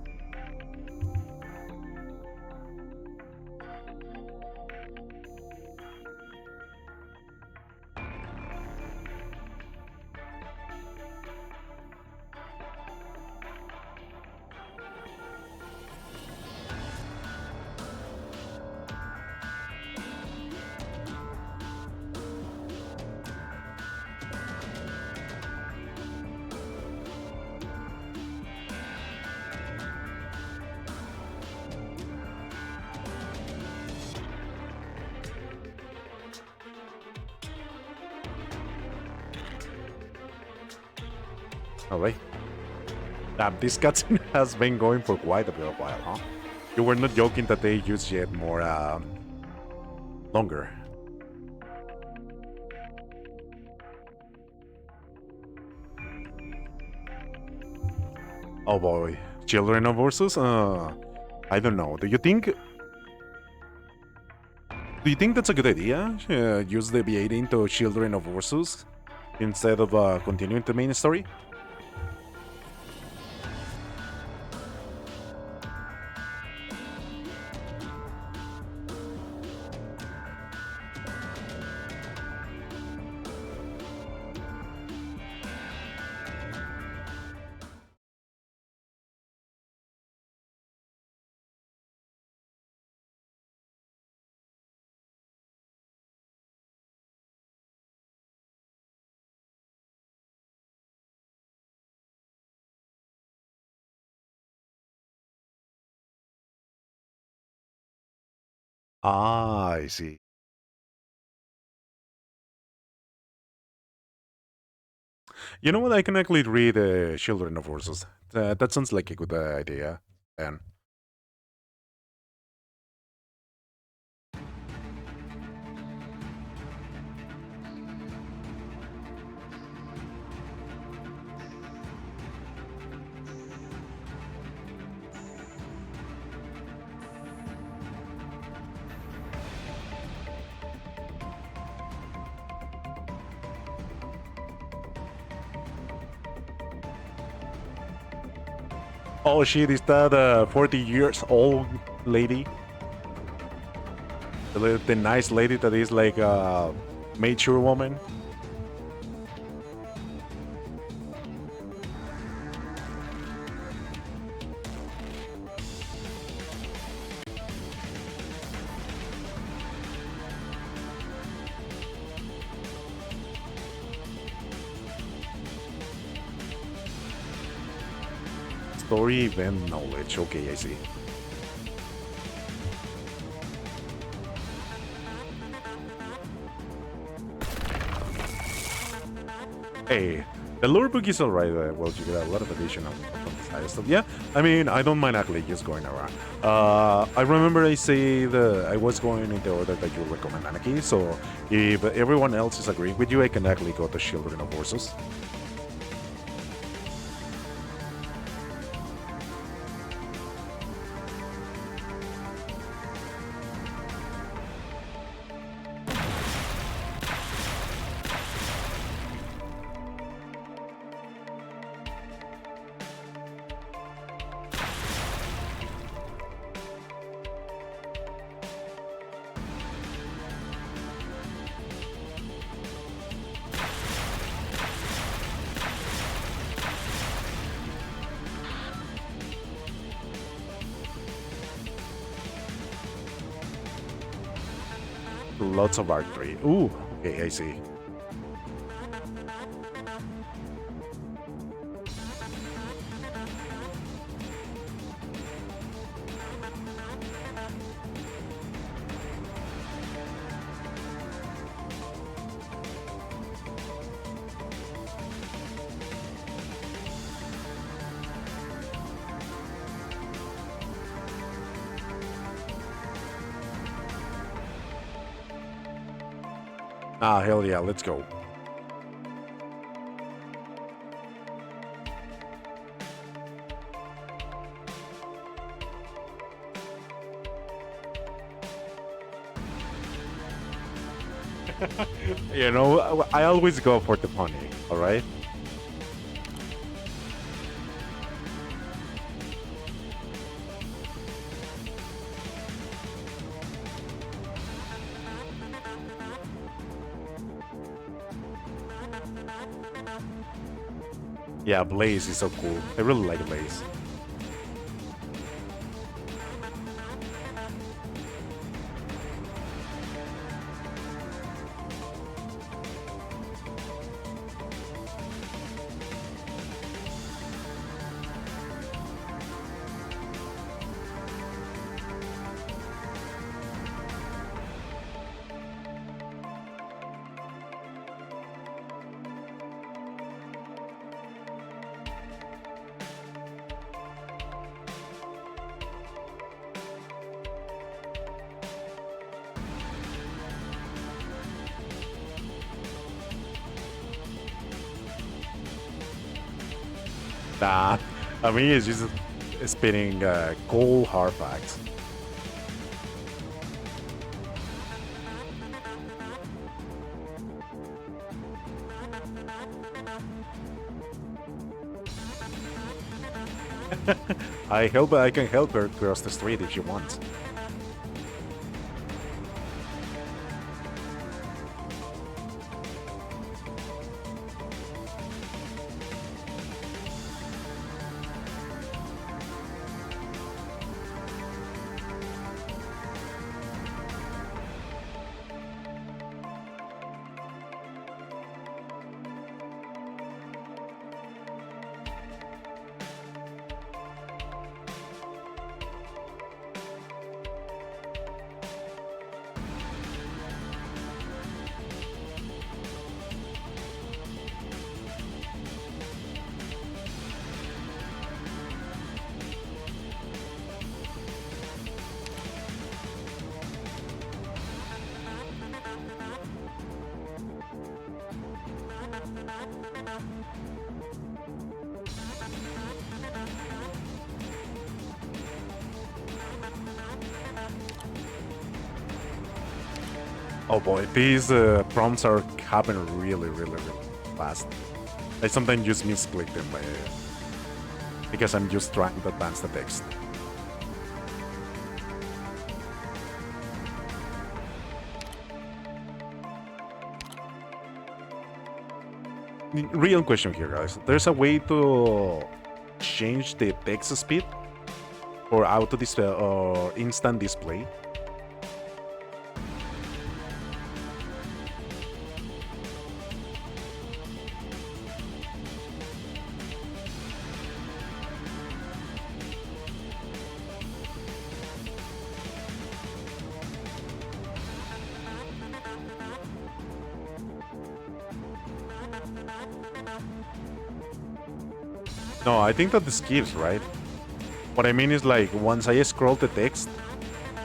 S1: Oh wait. Damn, this cutscene has been going for quite a bit of while, huh? You were not joking that they use yet more longer. Oh boy, Children of Ursus? I don't know. Do you think that's a good idea? Use the V8 into Children of Ursus instead of continuing the main story? Ah, I see. You know what? I can actually read Children of Ursus. That sounds like a good idea. And oh shit, is that a 40 years old lady? The nice lady that is like a mature woman? Story event knowledge. Okay, I see. Hey, the lore book is alright. Well, you get a lot of additional from the side stuff. Yeah, I mean, I don't mind actually just going around. I remember I said I was going in the order that you recommend, Anaki. So if everyone else is agreeing with you, I can actually go to Children of Ursus. Lots of archery. Ooh, okay, I see. Ah, hell yeah, let's go. You know, I always go for the pony, alright? Yeah, Blaze is so cool. I really like Blaze. Nah, I mean, it's just spinning cool hard facts. I can help her cross the street if she wants. Oh boy, these prompts are happening really fast. I sometimes just misclick them because I'm just trying to advance the text. Real question here, guys. There's a way to change the text speed or auto display or instant display. No, I think that the skips, right? What I mean is like once I scroll the text,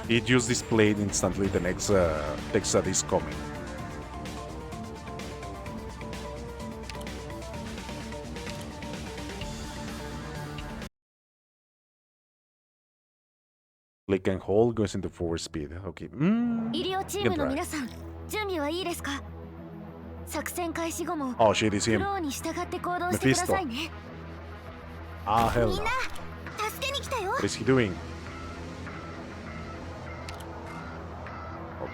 S1: it just displayed instantly the next text that is coming. Click and hold goes into forward speed. Okay.
S2: 医療チームの皆さん、準備はいいですか？作戦開始後も
S1: Oh shit, it's
S2: フ
S1: him.
S2: ローに従って行動してくださいね。
S1: Ah, hell
S2: みん
S1: no.
S2: な、助けに来たよ。
S1: What is he doing? Oh boy.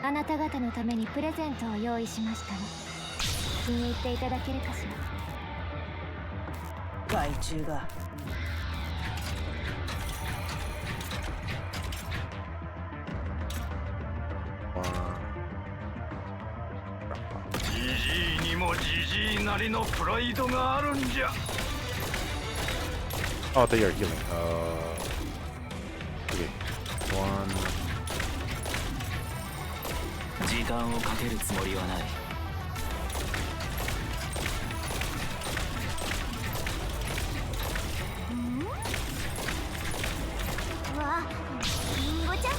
S2: あなた方のためにプレゼントを用意しましたの。気に入っていただけるかしら。
S5: 害虫が。
S3: じじいにもじじいなりのプライドがあるんじゃ。
S1: Oh, they are healing. Okay. One.
S6: 時間をかけるつもりはない。
S2: わあ、リンゴちゃん、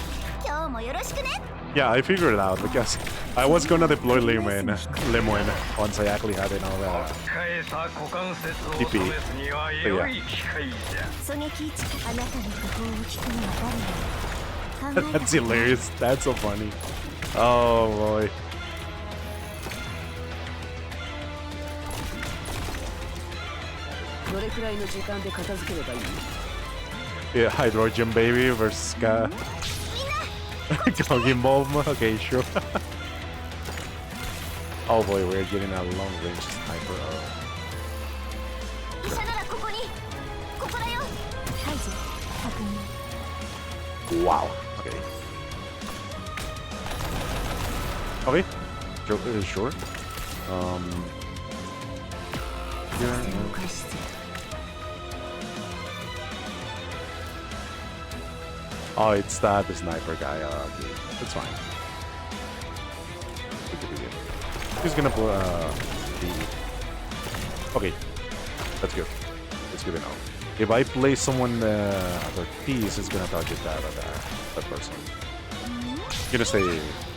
S2: 今日もよろしくね。
S1: Yeah, I figured it out because I was gonna deploy Lemon once I actually had enough
S3: 返さ股関節を
S1: TP.
S3: 試すには良い機会じゃ。
S2: 狙撃地あなたの工夫を聞くのは誰なの？考え
S1: That's hilarious. That's so funny. Oh boy.
S4: どれくらいの時間で片付ければいい？
S1: Yeah, Hydrogen Baby versus Doggy Bomb. Okay, sure. Oh boy, we're getting a long range sniper.
S2: 医者ならここに。ここだよ。排除。確認。
S1: Wow. Okay. Okay. Sure. Here.
S2: 開始する。
S1: Oh, it's that the sniper guy. Okay, that's fine. He's gonna be. Okay, that's good. That's good enough. If I place someone at a piece, it's gonna target that person. Gonna stay.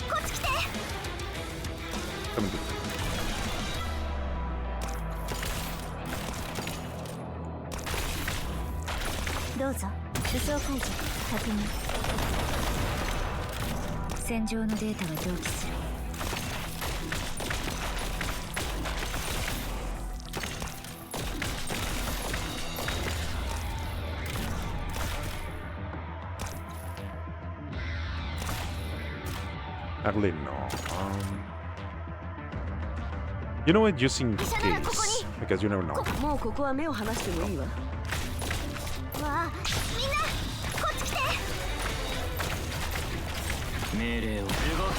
S2: こっち来て。
S1: Come
S2: どうぞ武装解除確認戦場のデータが同期する
S1: Actually, no. You know what? Just in case, because you never know.
S4: もうここは目を離してもいいわ。
S2: わあみんなこっち来て
S6: 命令を動き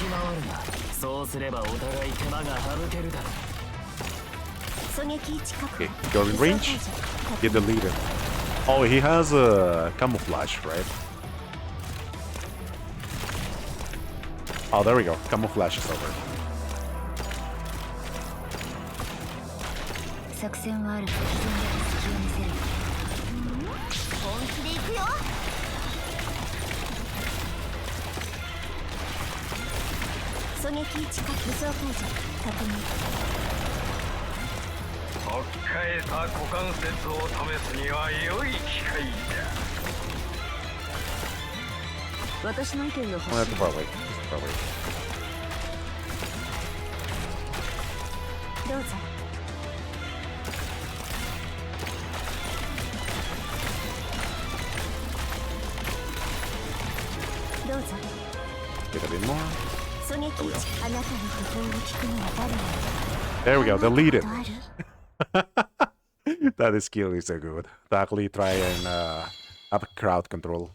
S6: 回るな。そうすればお互い手間が省けるだろう。
S2: 狙撃位置確
S1: Okay,
S2: 保
S1: you're in range. Get the leader. Oh, he has a camouflage, right? Oh, there we go. Camouflage is over.
S2: 作戦はあると既存だけ隙を見せる本気で行くよ狙撃位置確武装解除確認
S3: 取っ換えた股関節を試すには良い機会だ。
S4: 私の意見が欲し
S1: Oh,
S4: い
S1: that's far away. That's far away.
S2: どうぞどうぞ
S1: Get a bit more.
S2: 狙撃位置あなたの不法を聞くのは誰なの
S1: There we go. Deleted.
S2: ある
S1: That skill is so good. To actually try and have crowd control.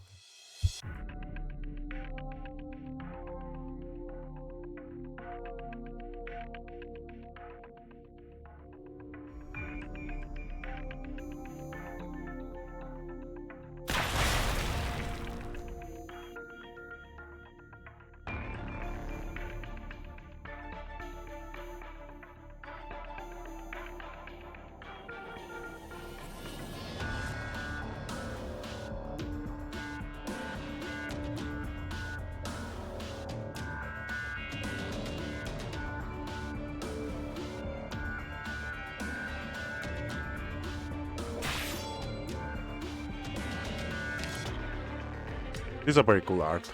S1: This is a very cool art.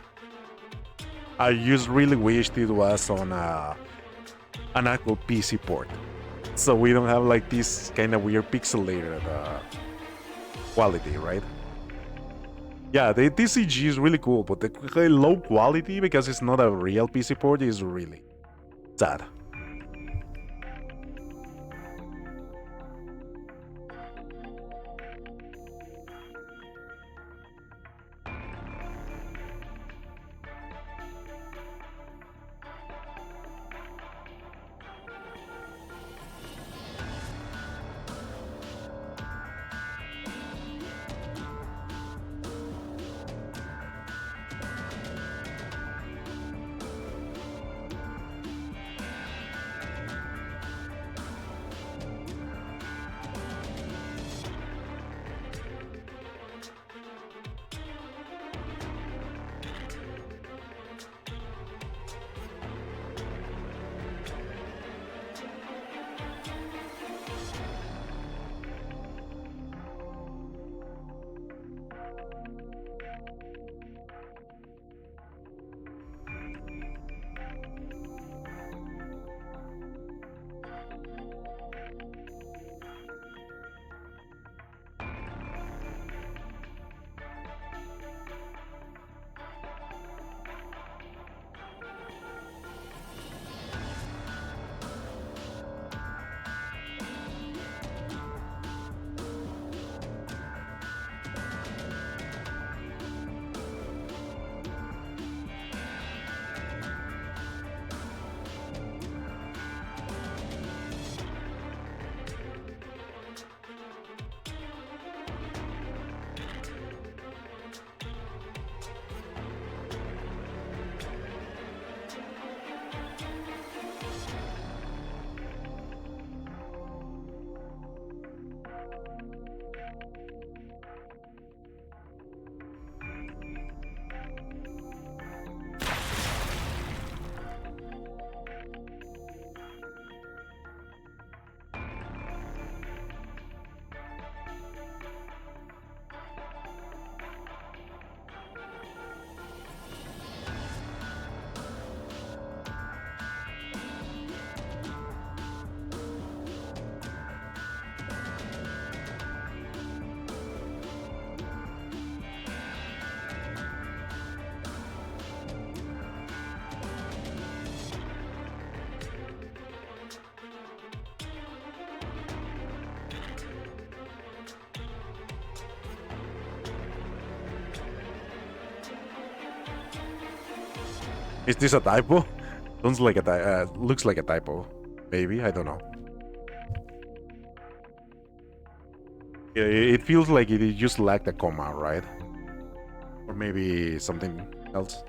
S1: I just really wished it was on an actual PC port, so we don't have like this kind of weird pixelated quality, right? Yeah, the TCG is really cool, but the low quality because it's not a real PC port is really sad. Is this a typo? Sounds like a looks like a typo. Maybe, I don't know. Yeah, it feels like it just lacked a comma, right? Or maybe something else.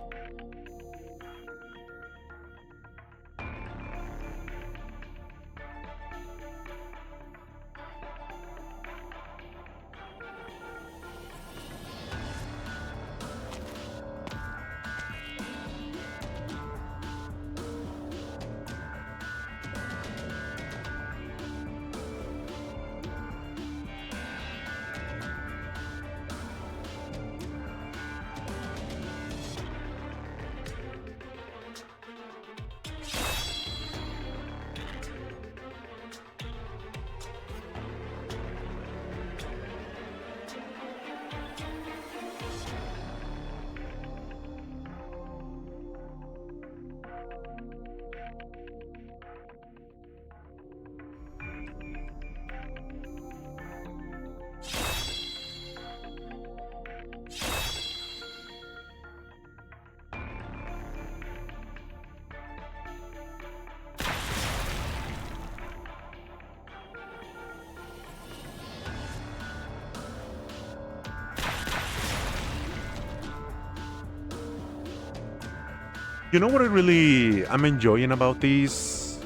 S1: You know what I'm enjoying about this?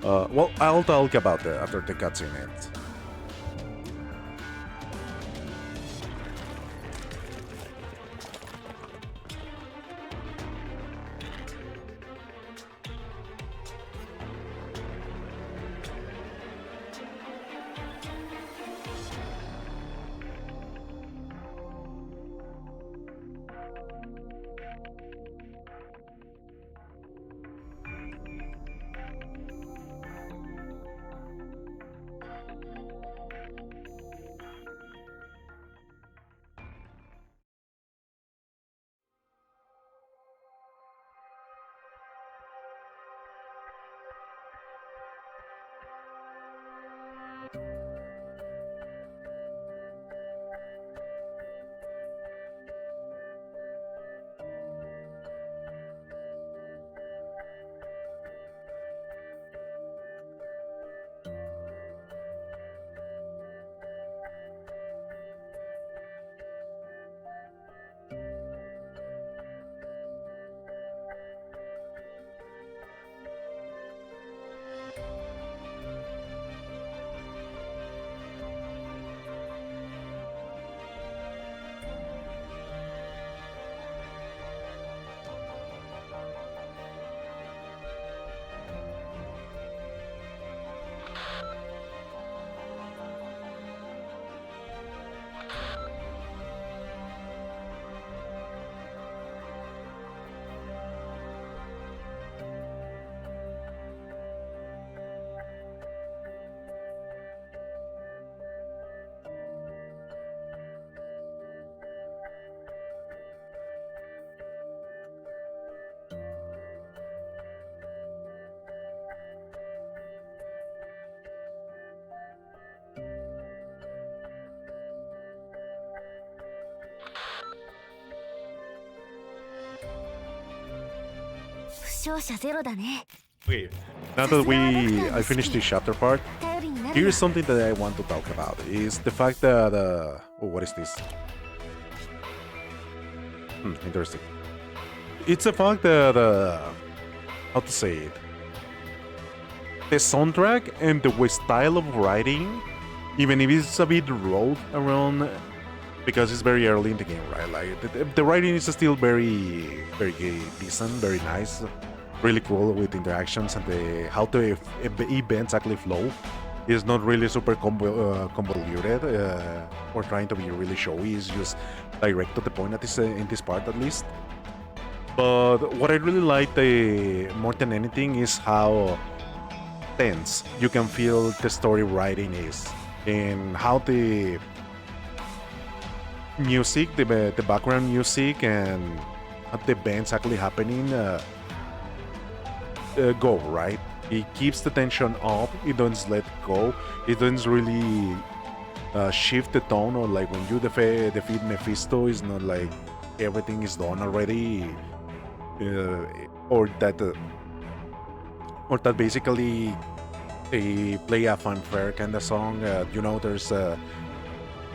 S1: Well, I'll talk about it after the cutscene ends. Okay, now that I finished this chapter part, here's something that I want to talk about. Is the fact that oh, what is this? Interesting. It's the fact that how to say it? The soundtrack and the style of writing, even if it's a bit rolled around, because it's very early in the game, right? Like the writing is still very decent, very nice, really cool with interactions and how the events actually flow. It's not really super convoluted or trying to be really showy. It's just direct to the point at this in this part at least. But what I really like more than anything is how tense you can feel the story writing is, and how the music, the background music, and the events actually happening go right. It keeps the tension up. It doesn't let go. It doesn't really shift the tone, or like when you defeat Mephisto, it's not like everything is done already. or that basically they play a fanfare kind of song. There's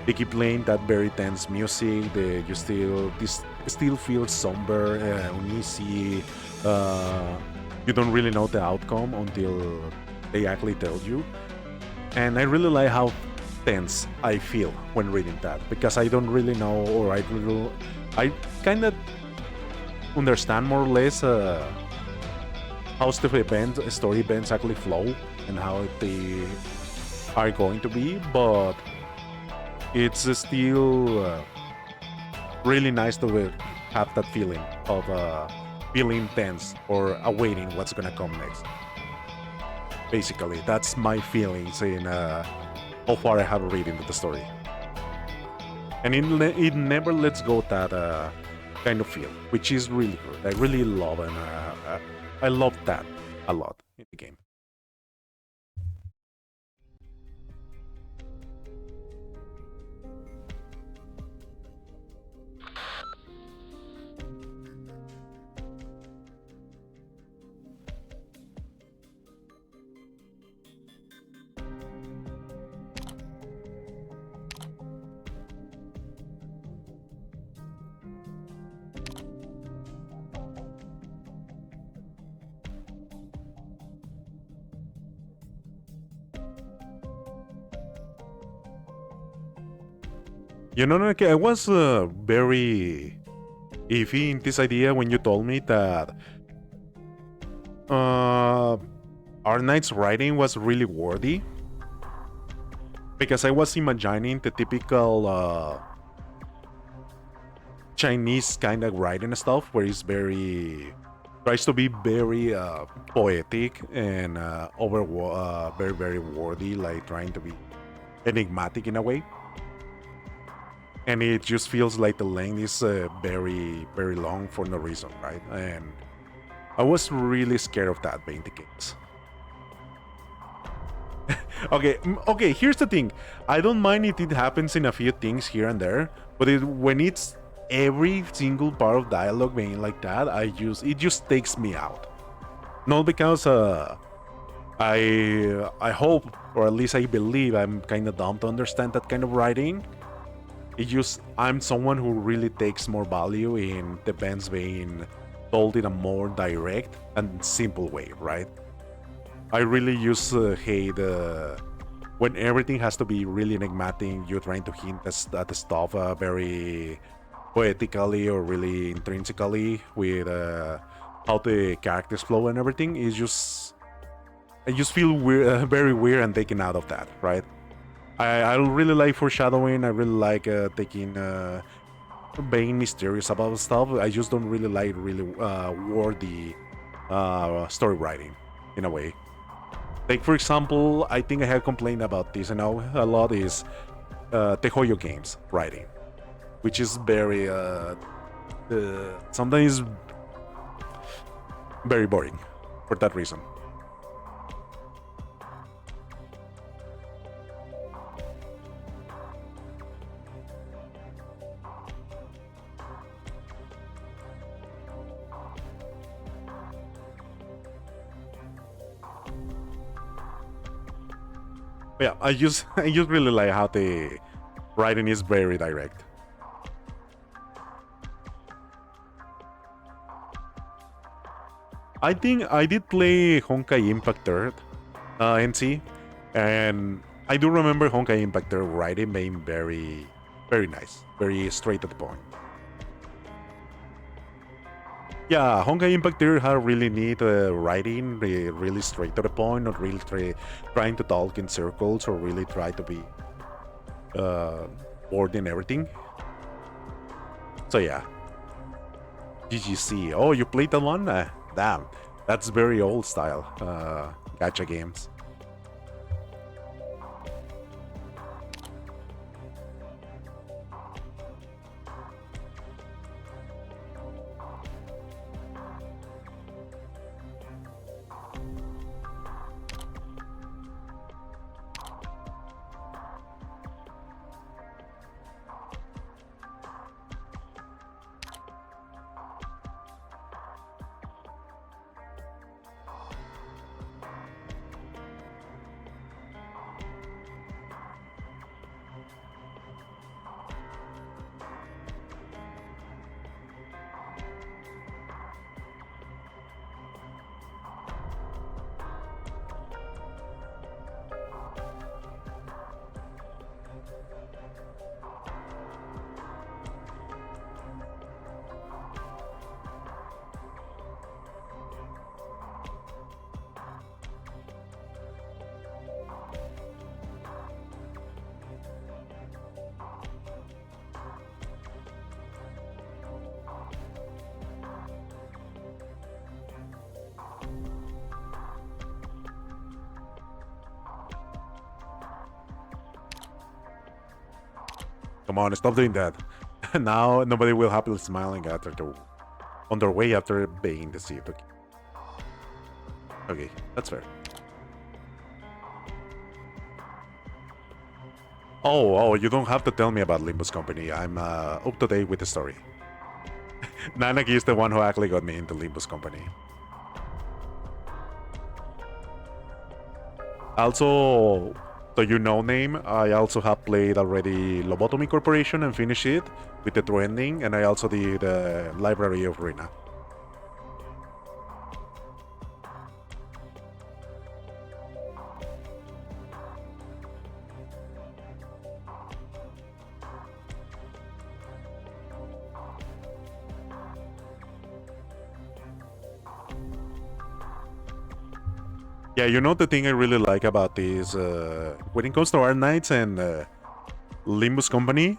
S1: they keep playing that very tense music. This still feels somber, uneasy. You don't really know the outcome until they actually tell you. And I really like how tense I feel when reading that, because I don't really know, or I kind of understand more or less how the story events actually flow and how they are going to be, but it's still really nice to have that feeling of feeling tense or awaiting what's gonna come next. Basically, that's my feelings in how far I have read into the story, and it never lets go that kind of feel, which is really good. I really love, and I love that a lot in the game. I was very iffy in this idea when you told me that Arknights' writing was really worthy, because I was imagining the typical Chinese kind of writing stuff, where it's tries to be very poetic and very very wordy, like trying to be enigmatic in a way. And it just feels like the length is very, very long for no reason, right? And I was really scared of that being the case. Okay, here's the thing. I don't mind if it happens in a few things here and there, but when it's every single part of dialogue being like that, it just takes me out. Not because I hope, or at least I believe, I'm kind of dumb to understand that kind of writing. I'm someone who really takes more value in the events being told in a more direct and simple way, right? I really hate when everything has to be really enigmatic. You're trying to hint at the stuff very poetically or really intrinsically with how the characters flow and everything. I just feel weird, very weird and taken out of that, right? I really like foreshadowing. I really like being mysterious about stuff. I just don't really like wordy story writing in a way. Like, for example, I think I have complained about this, and now a lot is Tehoyo games writing, which is very sometimes very boring for that reason. Yeah, I just really like how the writing is very direct. I think I did play Honkai Impact 3rd NC, and I do remember Honkai Impact 3rd writing being very, very nice, very straight to the point. Yeah, Honkai Impact 3rd had really neat writing, really straight to the point, not really trying to talk in circles or really try to be bored in everything. So yeah. GGC. Oh, you played that one? Damn, that's very old style gacha games. Come on, stop doing that. Now nobody will happily smiling after on their way after being deceived. Okay. Okay, that's fair. Oh, you don't have to tell me about Limbus Company. I'm up to date with the story. Nanaki is the one who actually got me into Limbus Company. Also, so you know name, I also have played already Lobotomy Corporation and finished it with the true ending, and I also did the Library of Ruina. Yeah, you know the thing I really like about this, when it comes to Arknights and Limbus Company,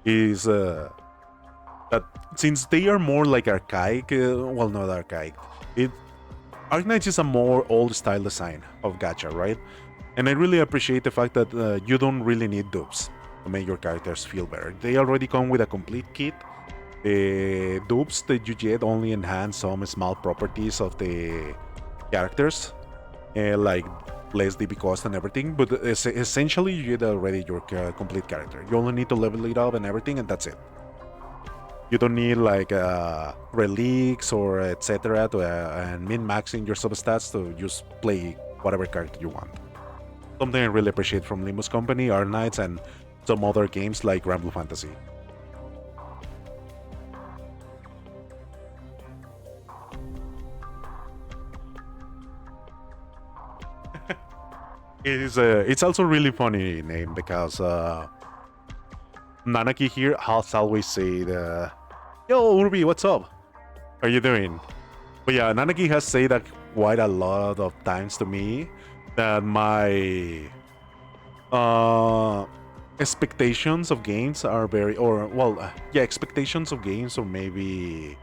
S1: is that since they are more like archaic, well, not archaic, Arknights is a more old style design of gacha, right? And I really appreciate the fact that you don't really need dupes to make your characters feel better. They already come with a complete kit. The dupes that you get only enhance some small properties of the characters, like less DB cost and everything, but essentially you get already your complete character. You only need to level it up and everything, and that's it. You don't need like relics or etc. to and min-maxing your substats to just play whatever character you want. Something I really appreciate from Limbus Company, Arknights, and some other games like Grand Blue Fantasy. It's also really funny name because Nanaki here has always said, "Yo Urbi, what's up? How are you doing?" But yeah, Nanaki has said that quite a lot of times to me that my expectations of games are very, or well, yeah, expectations of games, or maybe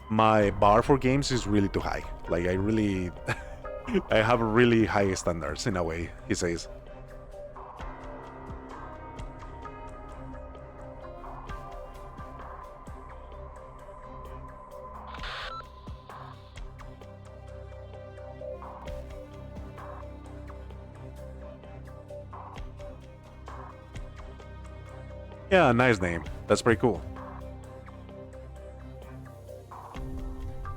S1: my bar for games is really too high. Like I really. I have really high standards in a way, he says. Yeah, nice name. That's pretty cool.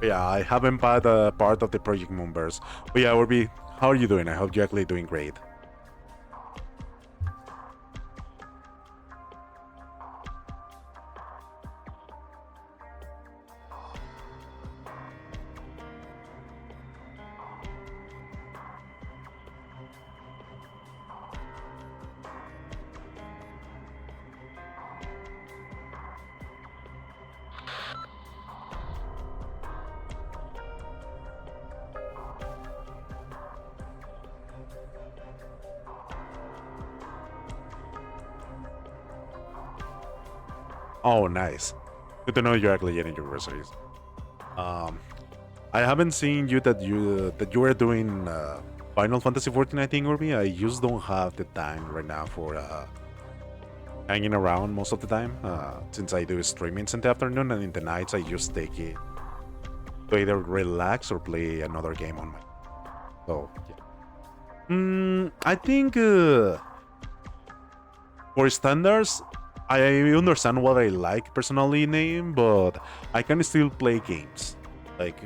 S1: Yeah, I haven't been part of the Project Moonverse. But yeah, Orbi, how are you doing? I hope you're actually doing great. Oh, nice. Good to know you're actually getting your groceries. I haven't seen you that you are doing Final Fantasy 14, I think, Urbi. I just don't have the time right now for hanging around most of the time. Since I do streamings in the afternoon, and in the nights I just take it to either relax or play another game on my. So yeah. I think for standards, I understand what I like personally name, but I can still play games. Like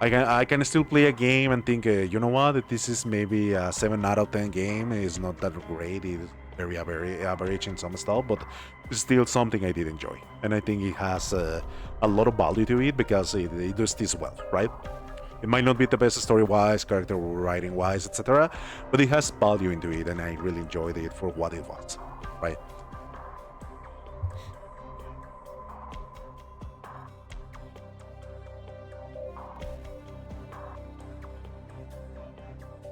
S1: I can still play a game and think, you know what, this is maybe a 7 out of 10 game. It's not that great. It's very average in some stuff, but it's still something I did enjoy, and I think it has a lot of value to it because it does this well, right? It might not be the best story-wise, character writing-wise, etc., but it has value into it, and I really enjoyed it for what it was, right?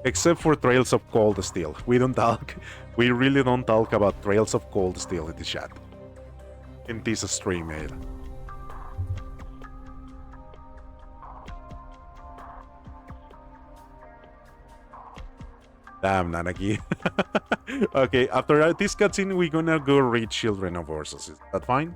S1: Except for Trails of Cold Steel. We really don't talk about Trails of Cold Steel in the chat. In this stream, mate. Damn, Nanaki. Okay, after this cutscene, we're gonna go read Children of Ursus. Is that fine?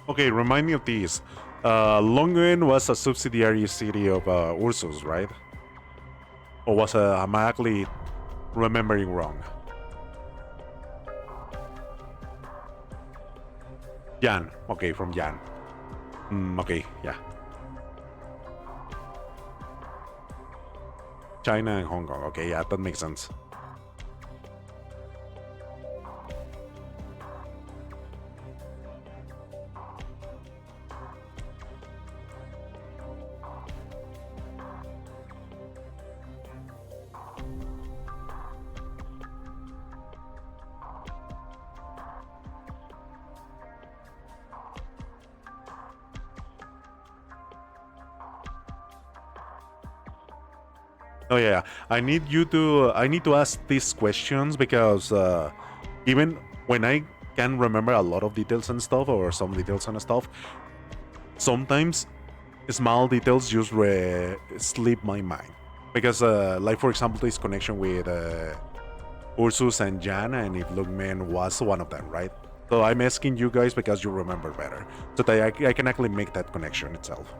S1: Okay, remind me of these. Longren was a subsidiary city of Ursus, right? Or was am I actually remembering wrong? Yan. Okay, from Yan. Okay, yeah. China and Hong Kong. Okay, yeah, that makes sense. Oh yeah, I need to ask these questions because even when I can remember a lot of details and stuff, or some details and stuff, sometimes small details just slip my mind. Because like for example, this connection with Ursus and Jan, and if Lugman was one of them, right? So I'm asking you guys because you remember better, so that I can actually make that connection itself.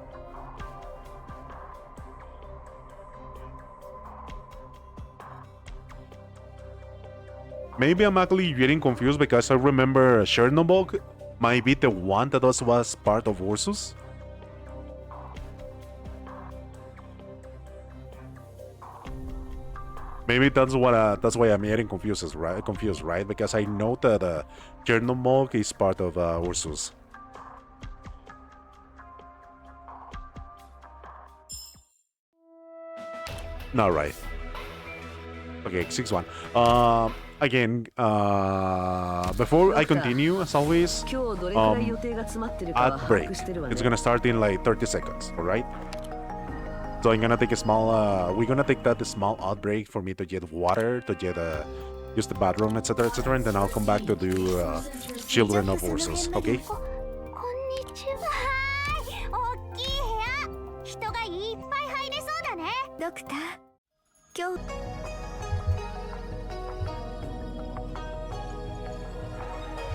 S1: Maybe I'm actually getting confused because I remember Chernobyl might be the one that was part of Ursus. Maybe that's why I'm getting confused, right? Because I know that Chernobyl is part of Ursus. Not right. Okay, 6-1. Again, before I continue, as always, ad break. It's gonna start in like 30 seconds, alright? So I'm gonna take a small, we're gonna take that small ad break for me to get water, to get use the bathroom, etc., etc., and then I'll come back to do Children of Ursus, okay?
S2: こんにちは。大きい部屋。人がいっぱい入れそうだね。ドクター、今日。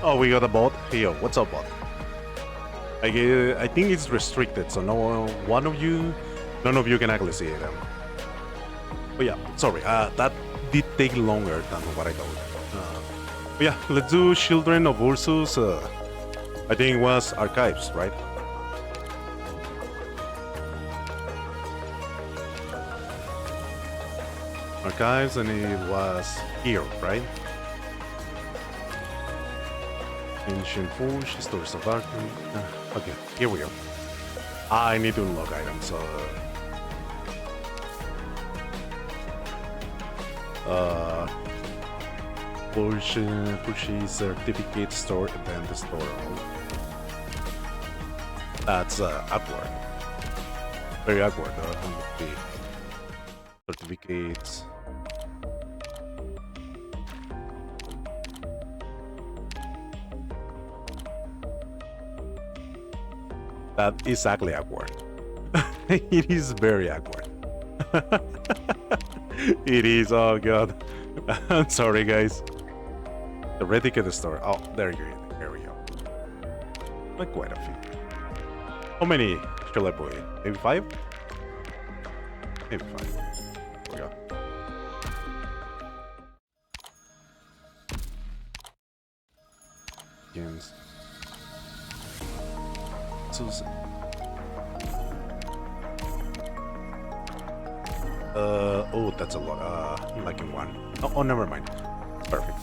S1: Oh, we got a bot? Hey, yo, what's up, bot? I think it's restricted, so none of you can actually see it. But yeah, sorry, that did take longer than what I thought. But yeah, let's do Children of Ursus. I think it was Archives, right? Archives, and it was here, right? Ancient Forge, Stories of Arknights. Okay, here we go. I need to unlock items, so... Purchase certificate, store, event, store. That's awkward. Very awkward. Certificates. That is exactly awkward. It is very awkward. It is, oh god. I'm sorry, guys. The red ticket store. Oh, there we go. Like quite a few. How many shall I put in? Maybe 5? Maybe 5. There we go. Games. So, oh, that's a lot. I'm liking 1. Oh, never mind. It's perfect.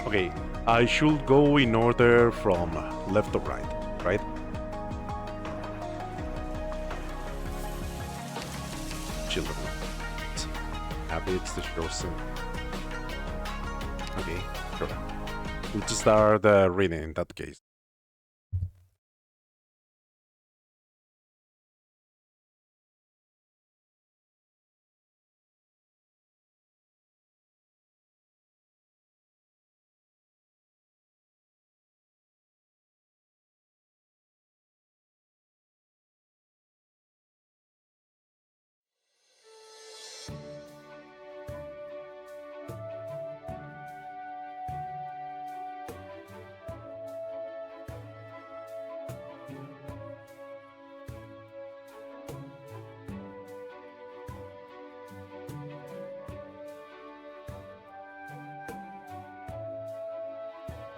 S1: Okay, I should go in order from left to right, right? Children. Habits, the chosen. Okay, sure. We'll just start reading in that case.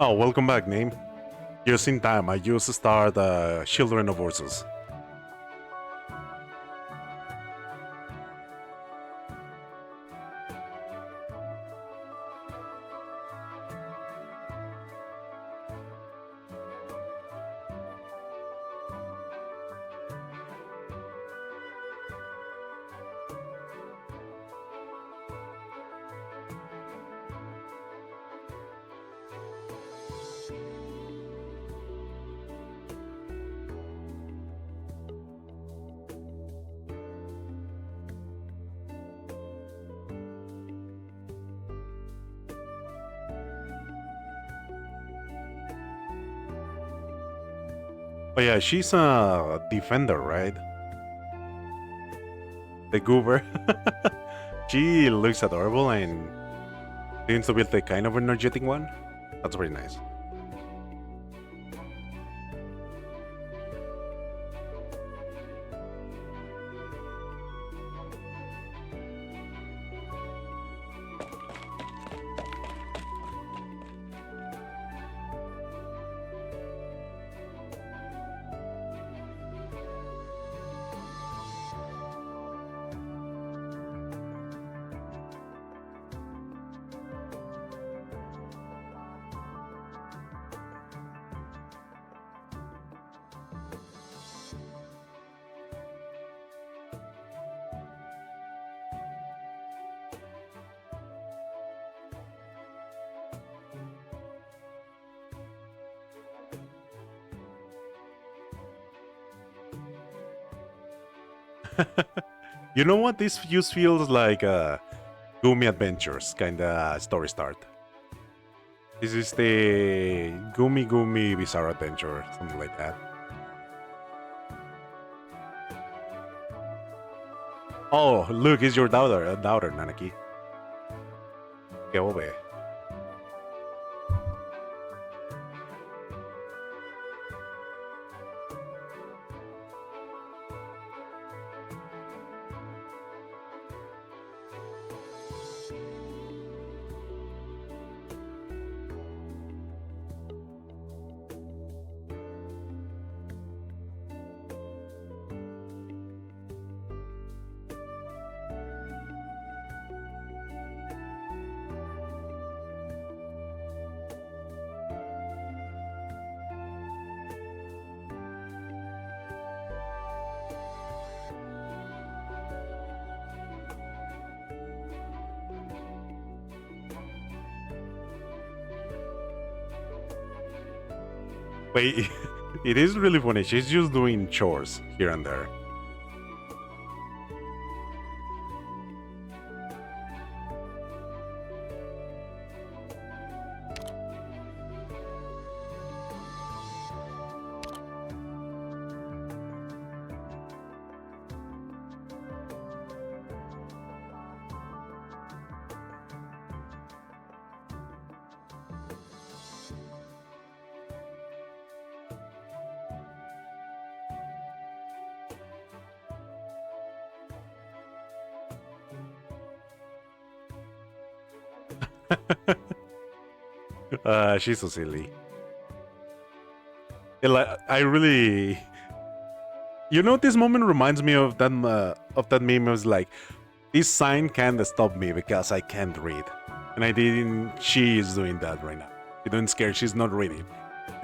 S1: Oh, welcome back, name. Just in time, I just start Children of Ursus. Oh yeah, she's a defender, right? The goober. She looks adorable and seems to be the kind of energetic one. That's very nice. You know what? This just feels like Gumi Adventures kind of story start. This is the Gumi Bizarre Adventure, something like that. Oh, look, it's your daughter, Nanaki. Que obe. Wait, it is really funny. She's just doing chores here and there. She's so silly. I really, this moment reminds me of that meme. It was like, this sign can't stop me because I can't read, and I didn't. She is doing that right now. You don't scare. She's not reading.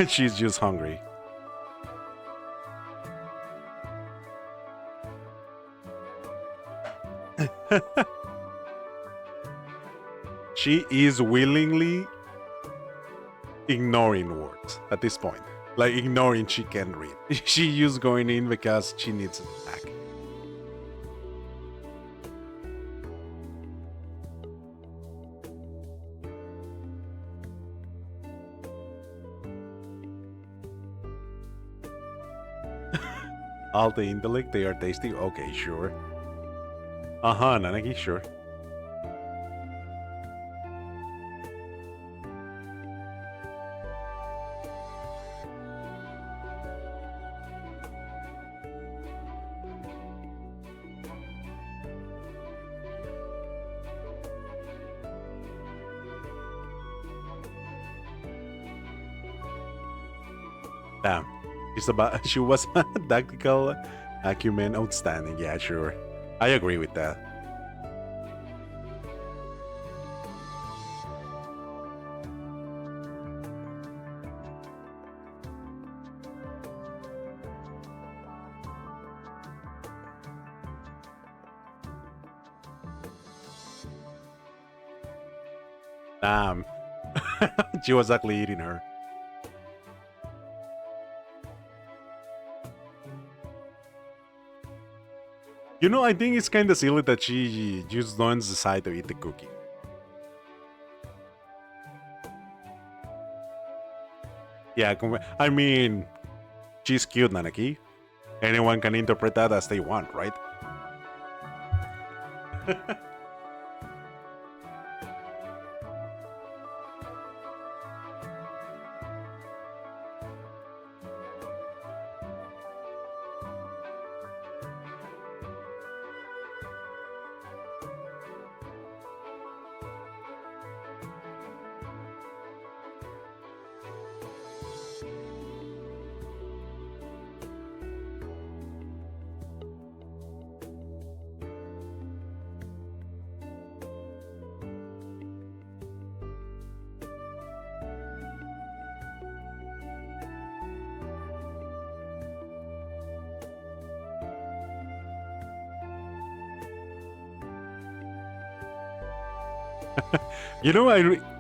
S1: She's just hungry. She is willingly ignoring words at this point. Like ignoring she can't read. She just going in because she needs a snack. All the intellect, they are tasty? Okay, sure. Uh-huh, Nanaki, sure. Damn. She was tactical acumen outstanding. Yeah, sure. I agree with that. Damn. She was actually eating her. I think it's kind of silly that she just don't decide to eat the cookie. Yeah, I mean, she's cute, Nanaki. Anyone can interpret that as they want, right?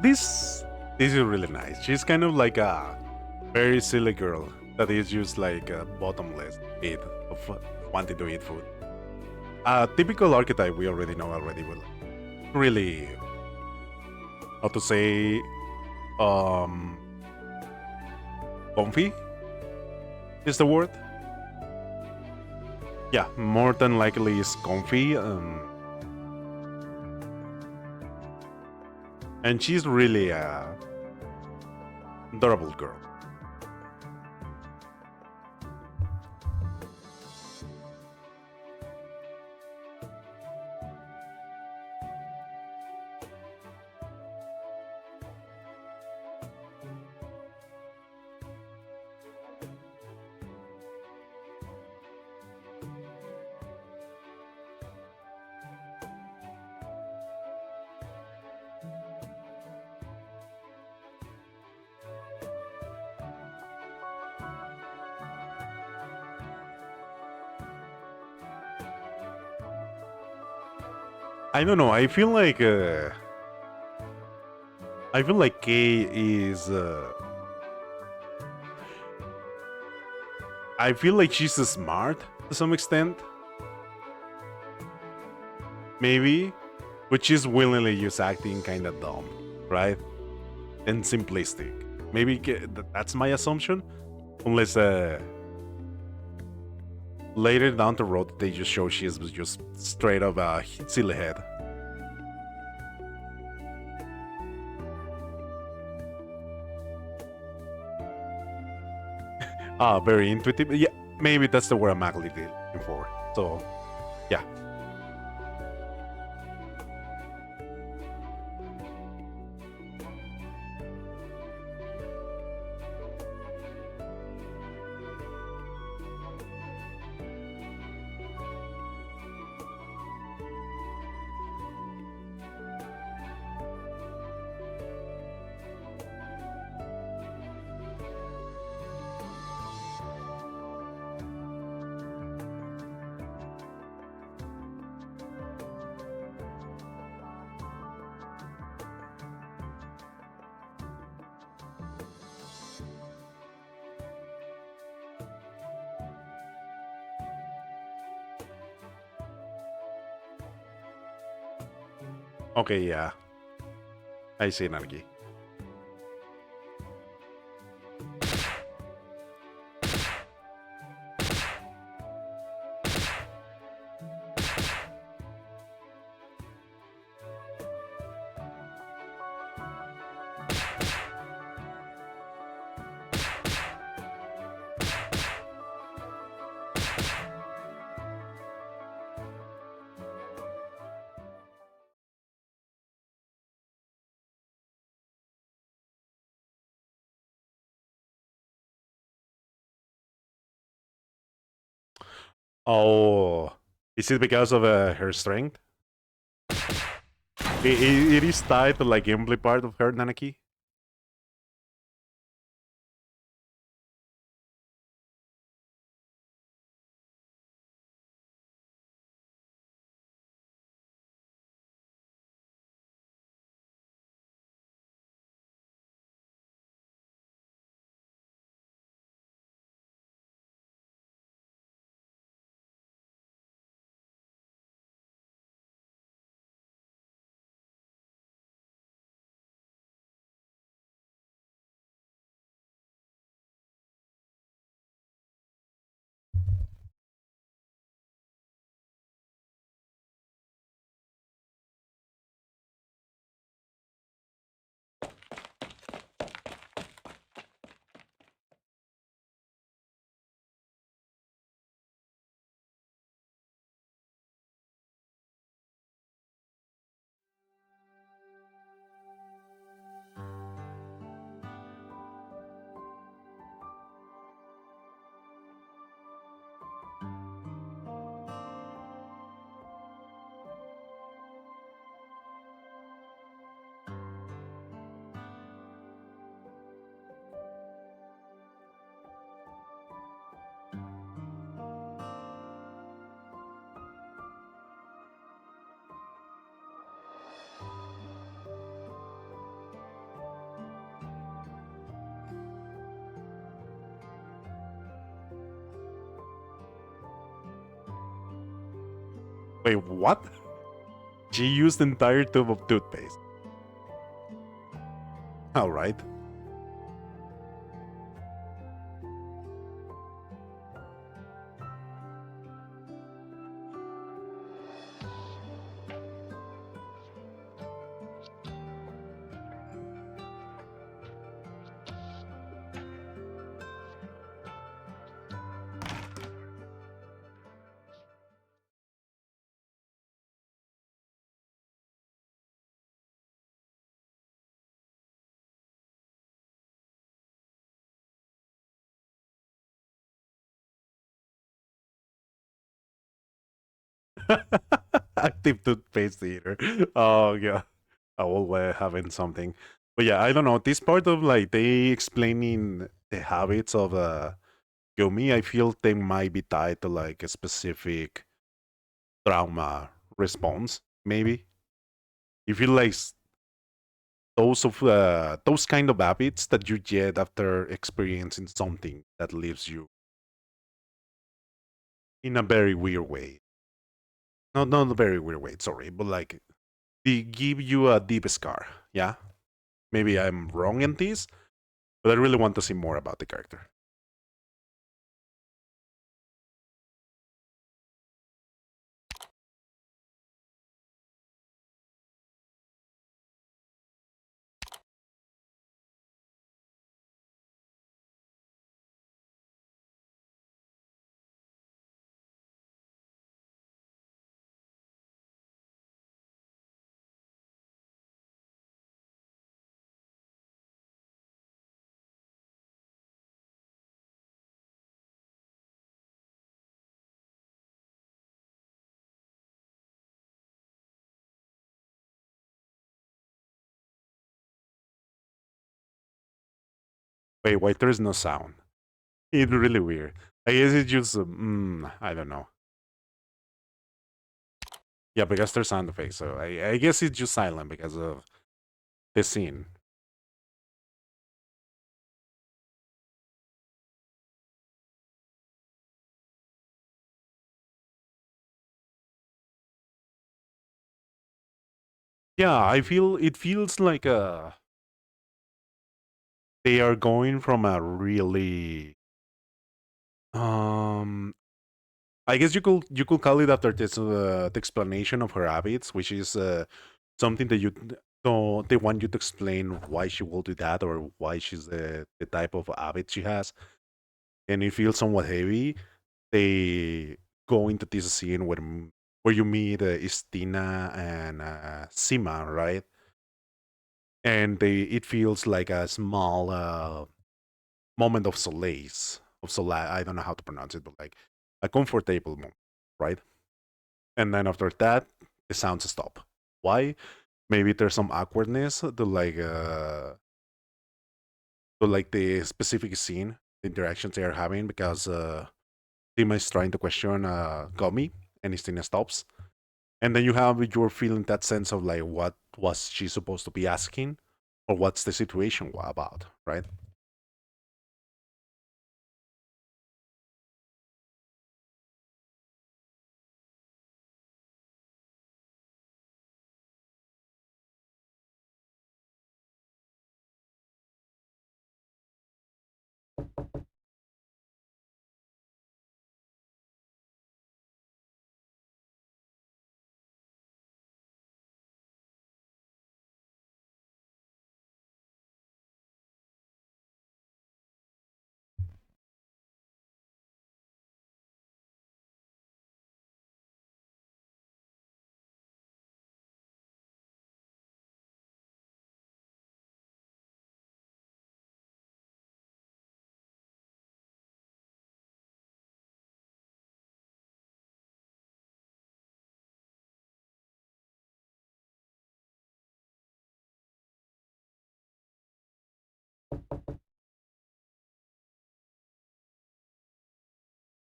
S1: This is really nice. She's kind of like a very silly girl that is just like a bottomless pit of wanting to eat food. A typical archetype we already know already. But really, how to say, comfy is the word. Yeah, more than likely is comfy. And she's really a adorable girl. I don't know. I feel like Kay is. I feel like she's smart to some extent. Maybe, but she's willingly just acting kind of dumb, right? And simplistic. Maybe that's my assumption, unless later down the road they just show she is just straight up a silly head. Very intuitive. Yeah, maybe that's the word I'm actually looking for. So, yeah. Okay, yeah. I see Nargi. Oh, is it because of her strength? It is tied to like gameplay part of her, Nanaki? Wait, what? She used the entire tube of toothpaste. Alright. Active toothpaste eater. Oh, yeah. I will having something. But yeah, I don't know. This part of like they explaining the habits of Yomi, I feel they might be tied to like a specific trauma response, maybe. You feel like those kind of habits that you get after experiencing something that leaves you in a very weird way. Not a very weird way, sorry, but like they give you a deep scar. Yeah, maybe I'm wrong in this, but I really want to see more about the character. Wait, why there's no sound? It's really weird. I guess it's just I don't know. Yeah, because there's sound effects, so I guess it's just silent because of the scene. Yeah, I feel it feels like they are going from a really um I guess you could call it after this the explanation of her habits, which is something that don't they want you to explain why she will do that or why she's the type of habit she has, and it feels somewhat heavy. They go into this scene where you meet Istina and Sima, right? And it feels like a small moment of solace of solace. I don't know how to pronounce it, but like a comfortable moment, right? And then after that, the sounds stop. Why? Maybe there's some awkwardness to like the specific scene, the interactions they are having, because Tima is trying to question Gummy, and Istina stops. And then you're feeling that sense of like, what was she supposed to be asking, or what's the situation about, right?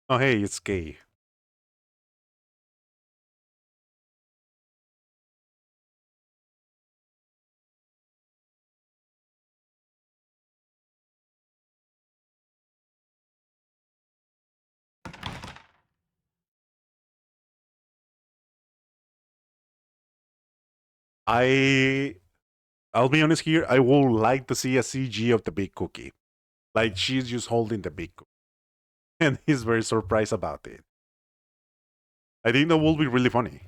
S1: Oh, hey, it's gay. I I'll be honest here. I would like to see a CG of the big cookie, like she's just holding the big cookie, and he's very surprised about it. I think that will be really funny.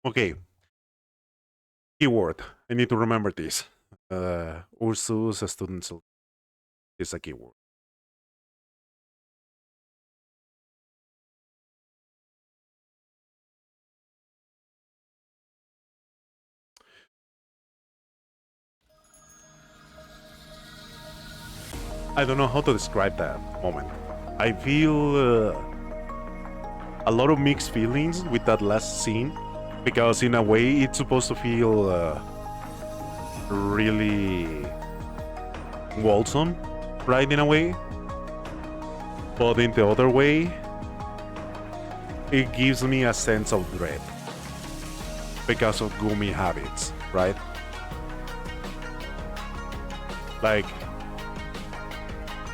S1: Okay, keyword. I need to remember this. Ursus students is a keyword. I don't know how to describe that moment. I feel a lot of mixed feelings with that last scene, because in a way it's supposed to feel really wholesome, right, in a way, but in the other way it gives me a sense of dread because of Gumi habits, right? Like,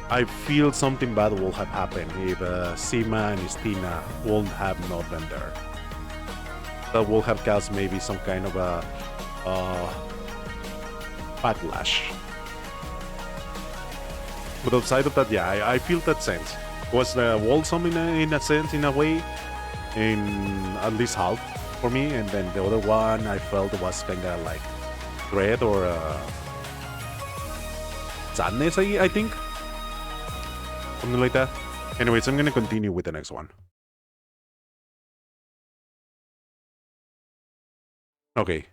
S1: I feel something bad will have happened if Sima and Istina won't have not been there. That will have caused maybe some kind of a backlash. But outside of that, yeah, I feel that sense. It was wholesome in a sense, in a way, in at least half for me, and then the other one I felt was kind of like dread or sadness, I think. Something like that. Anyways, I'm gonna continue with the next one. Okay.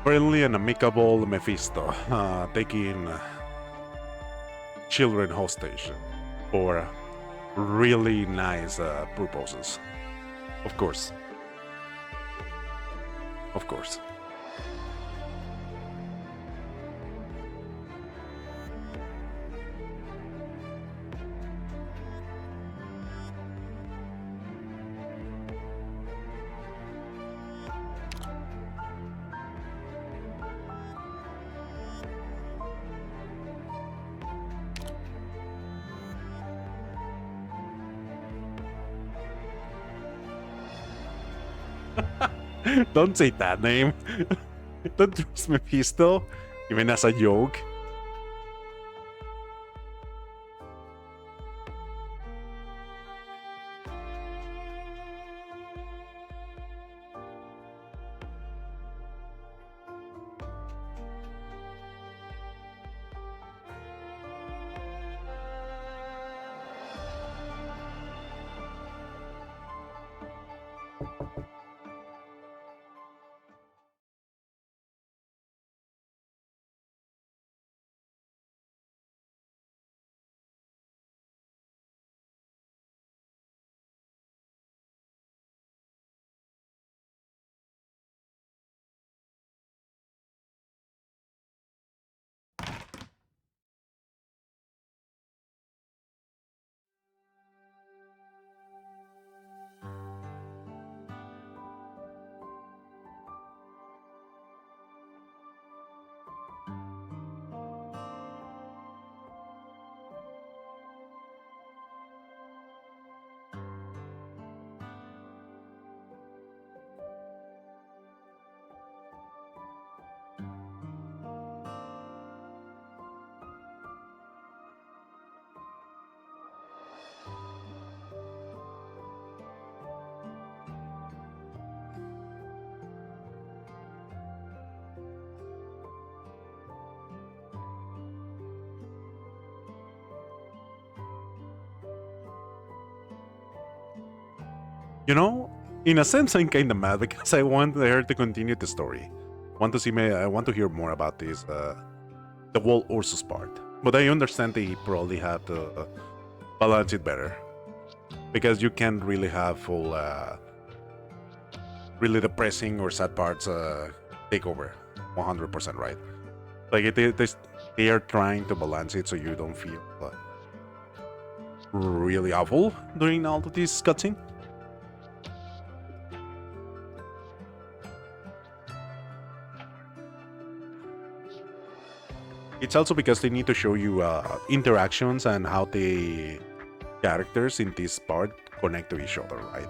S1: Friendly and amicable Mephisto taking children hostage for really nice purposes. Of course. Of course. Don't say that name. Don't trust Mephisto, even as a joke. You know, in a sense, I'm kind of mad because I want her to continue the story. I want to hear more about this, the whole Ursus part. But I understand they probably have to balance it better because you can't really have full, really depressing or sad parts take over 100%, right? Like they are trying to balance it so you don't feel really awful during all of this cutscene. It's also because they need to show you interactions and how the characters in this part connect to each other, right?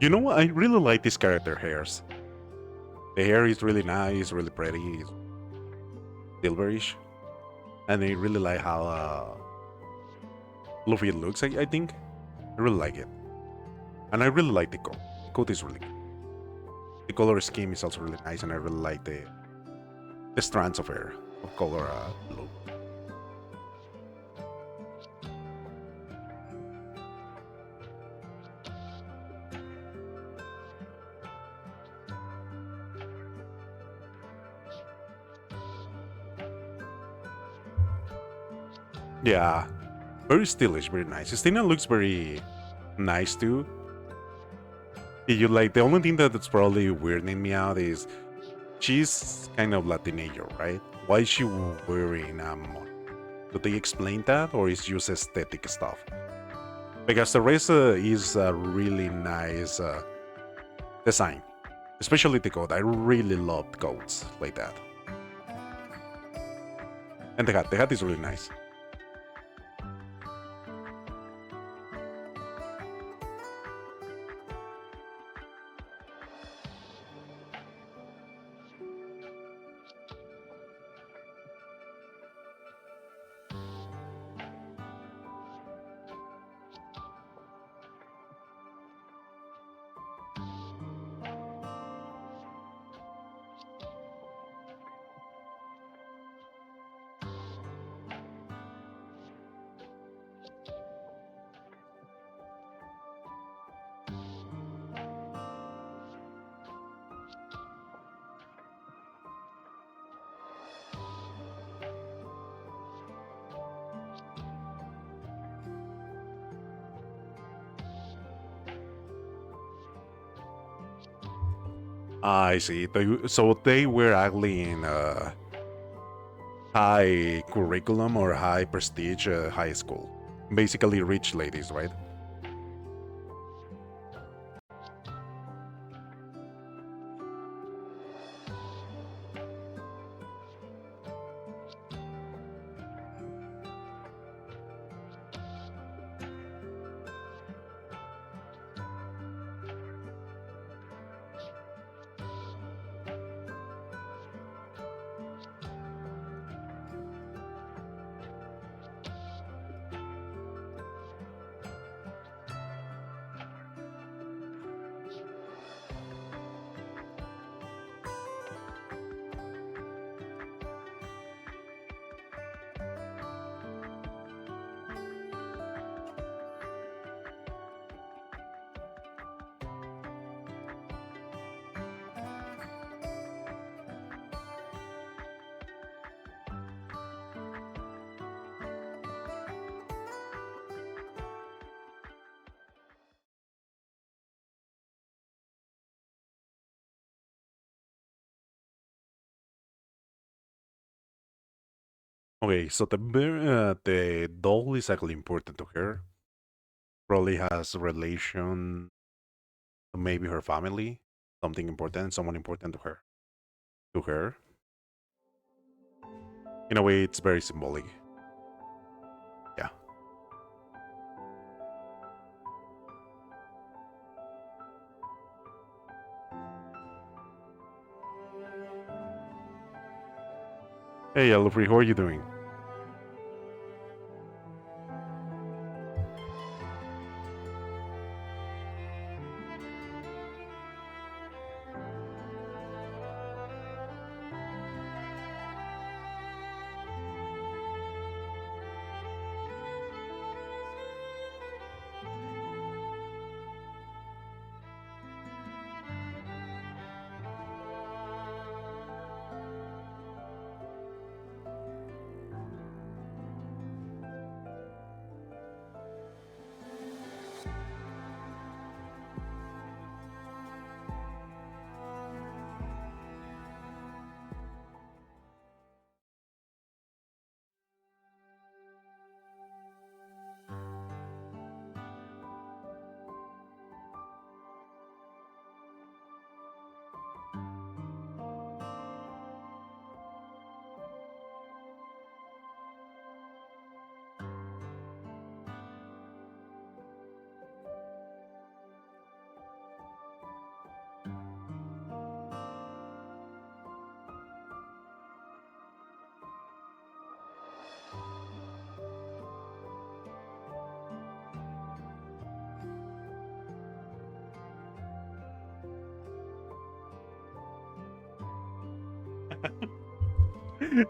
S1: You know what? I really like this character hairs. The hair is really nice, really pretty, it's silverish, and I really like how fluffy it looks. I think I really like it, and I really like the coat. The coat is really good. The color scheme is also really nice, and I really like the strands of hair of color blue. Yeah, very stylish, very nice. Justina looks very nice too. You like the only thing that's probably weirding me out is she's kind of Latinator, right? Why is she wearing a mono? Do they explain that, or is just aesthetic stuff? Because the rest is a really nice design, especially the coat. I really love coats like that, and the hat is really nice. I see. So they were actually in high curriculum or high prestige high school. Basically, rich ladies, right? Okay, so the doll is actually important to her. Probably has relation to maybe her family, something important, someone important to her. To her, in a way, it's very symbolic. Yeah. Hey, Elfrey, how are you doing?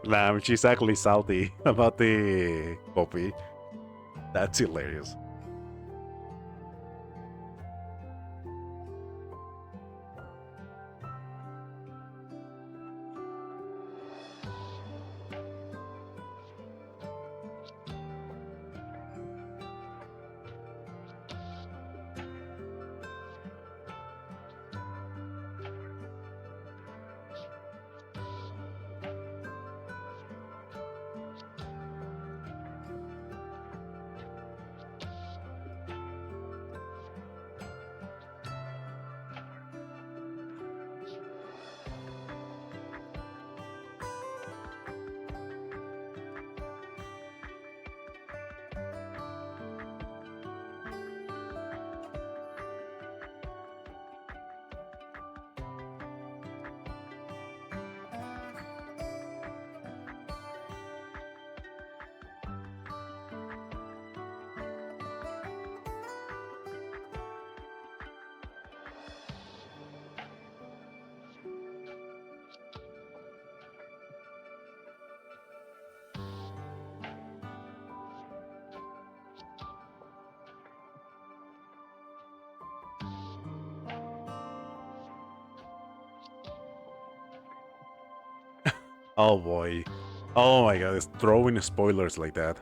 S1: Lamb, she's actually salty about the copy. That's hilarious. Oh boy. Oh my god, it's throwing spoilers like that.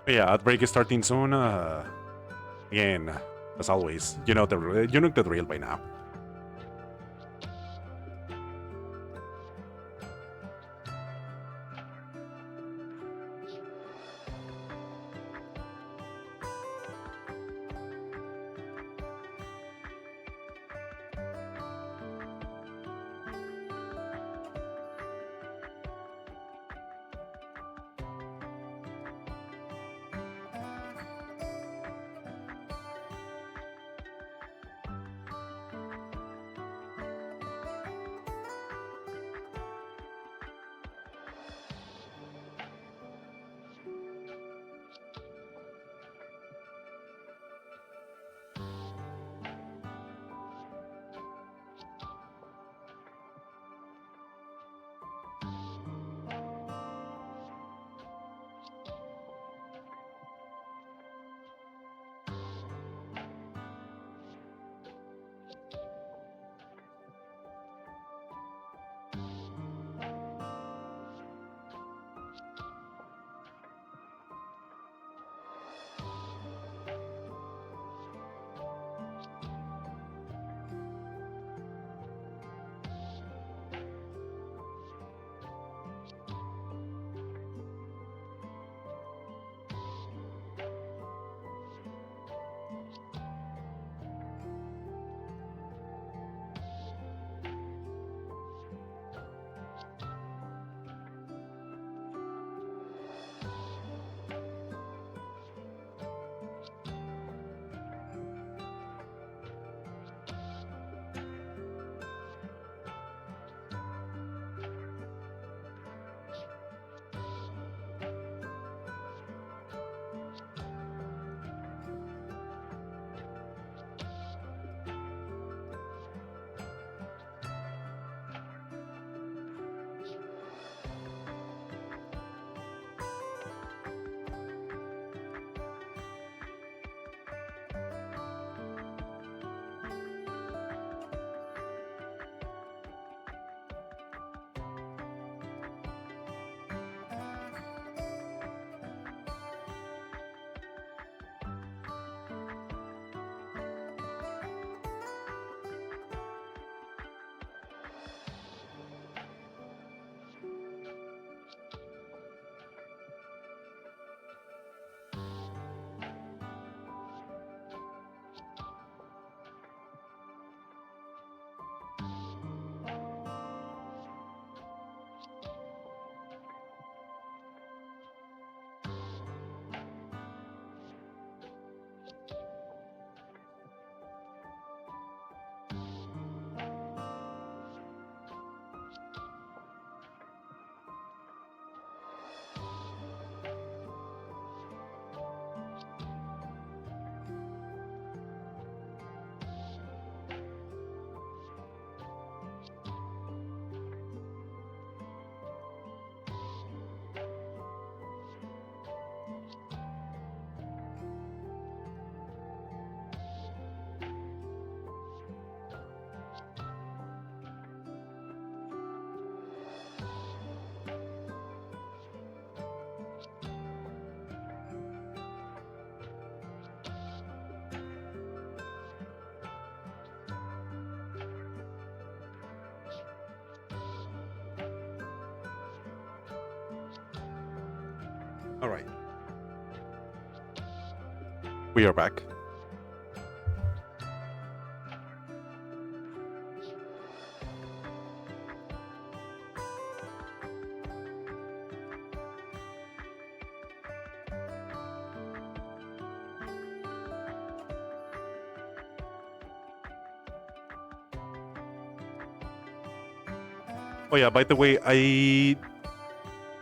S1: Yeah, outbreak is starting soon. Again, as always, you know the drill by now. All right. We are back. Oh yeah, by the way, I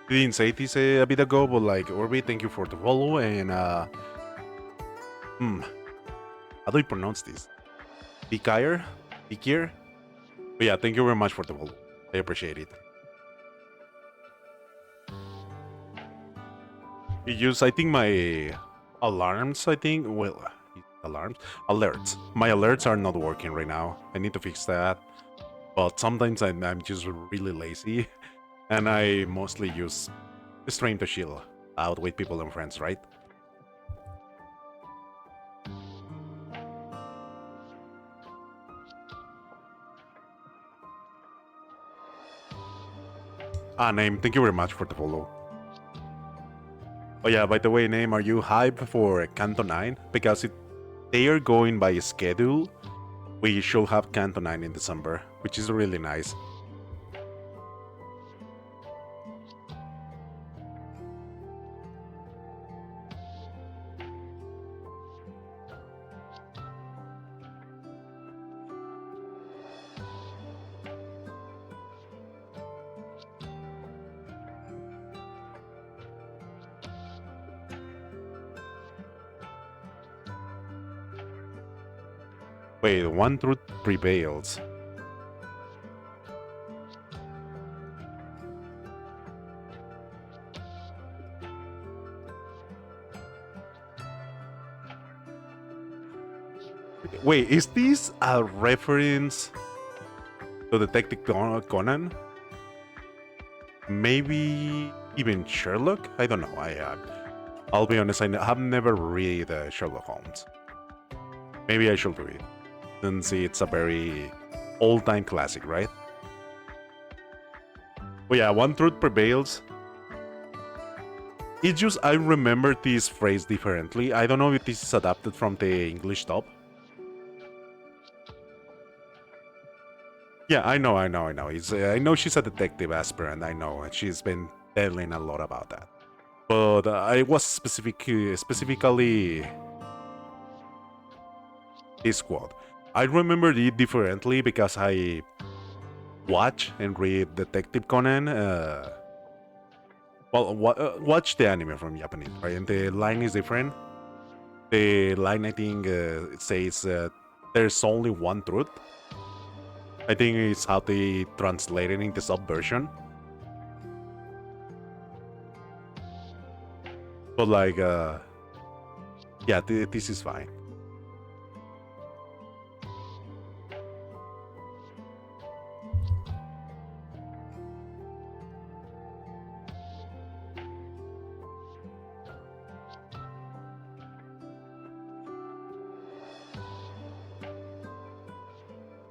S1: didn't say this a bit ago, but like Orbi, thank you for the follow and how do you pronounce this? Bikir? Bikir? But yeah, thank you very much for the follow. I appreciate it. You use, I think, my alarms, I think. Well, alarms? Alerts. My alerts are not working right now. I need to fix that. But sometimes I'm just really lazy. And I mostly use stream to chill out with people and friends, right? Name, thank you very much for the follow. Oh yeah, by the way, Name, are you hyped for Canto 9? Because if they are going by schedule, we should have Canto 9 in December, which is really nice. Wait, one truth prevails. Wait, is this a reference to Detective Conan? Maybe even Sherlock? I don't know. I'll be honest, have never read Sherlock Holmes. Maybe I should read it, since it's a very old-time classic, right? But yeah, one truth prevails. It's just I remember this phrase differently. I don't know if this is adapted from the English dub. Yeah, I know. It's I know she's a detective aspirant. I know, and she's been telling a lot about that. But I was specifically this quote. I remembered it differently because I watch and read Detective Conan. Watch the anime from Japanese, right? And the line is different. The line, I think, it says there's only one truth. I think it's how they translate it in the subversion. But like, yeah, this is fine.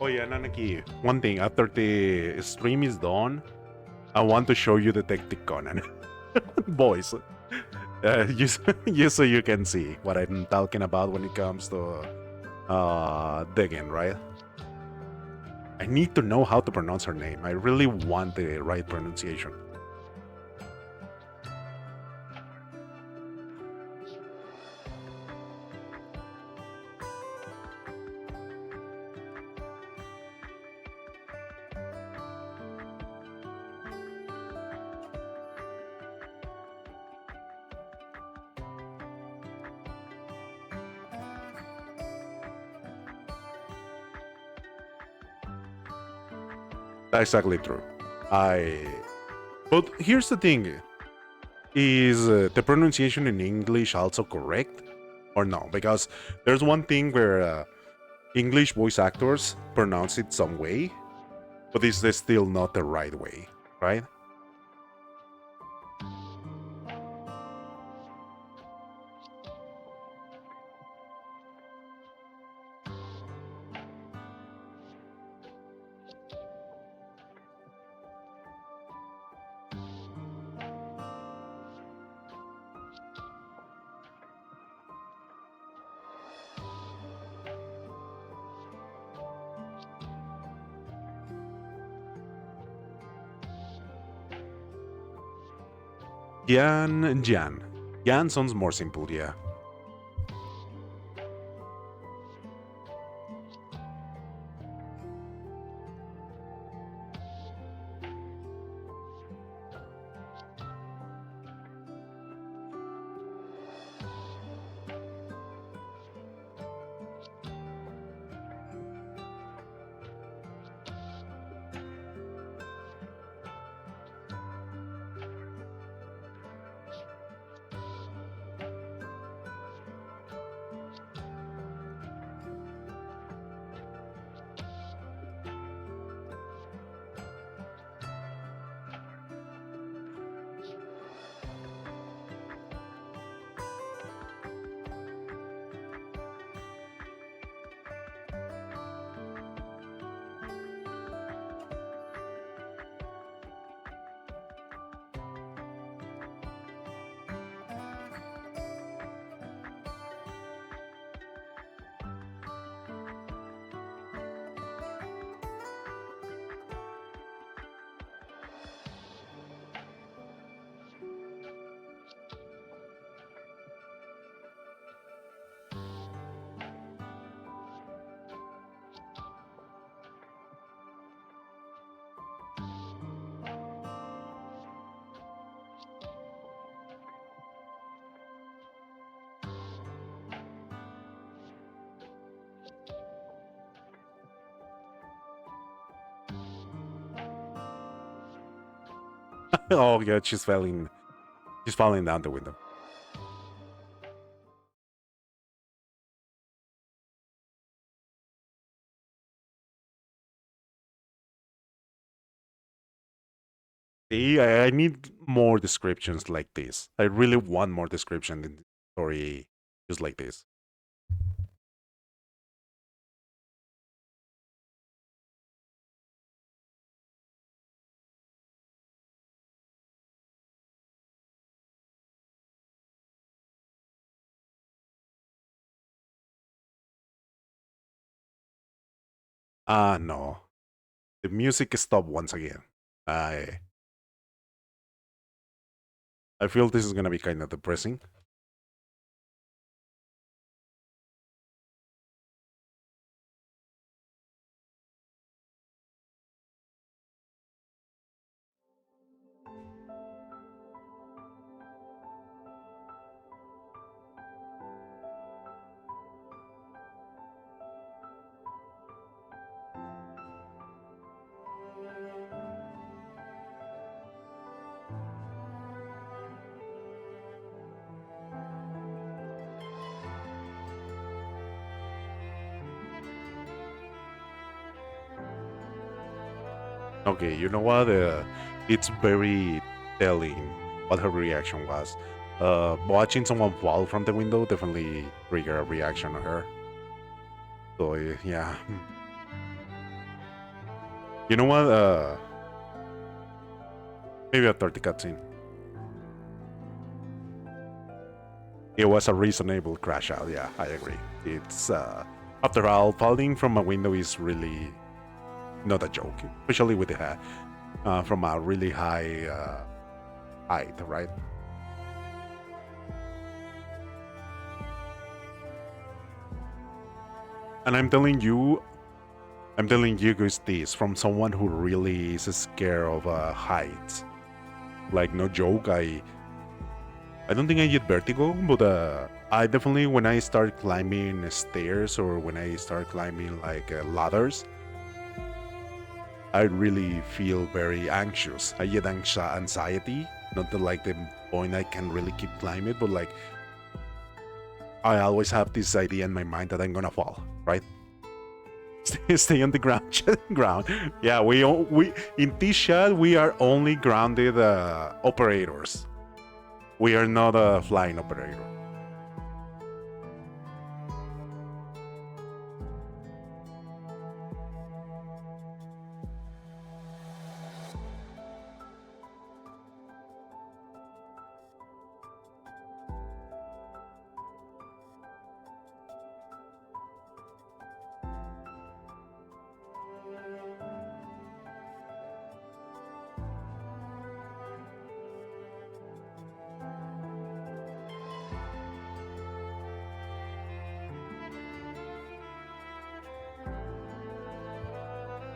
S1: Oh yeah, Nanaki. One thing, after the stream is done, I want to show you Detective Conan. Boys. Just so you can see what I'm talking about when it comes to digging, right? I need to know how to pronounce her name. I really want the right pronunciation. That's exactly true. But here's the thing: is the pronunciation in English also correct, or no? Because there's one thing where English voice actors pronounce it some way, but is this still not the right way, right? Jan and Jan. Jan sounds more simple, yeah. Oh god, she's falling down the window. See, I need more descriptions like this. I really want more description in the story just like this. Ah, no. The music stopped once again. I I feel this is gonna be kind of depressing. Okay, you know what? It's very telling what her reaction was. Watching someone fall from the window definitely trigger a reaction on her. So yeah. You know what? Maybe a 30 cutscene. It was a reasonable crash out. Yeah, I agree. It's after all, falling from a window is really not a joke, especially with the from a really high height, right? And I'm telling you guys this from someone who really is scared of heights. Like no joke, I don't think I get vertigo, but I definitely when I start climbing stairs or when I start climbing like ladders, I really feel very anxious. I get anxiety, not like the point I can really keep climbing, but like I always have this idea in my mind that I'm gonna fall, right? Stay on the ground, ground. Yeah, we in this shot we are only grounded operators. We are not a flying operator.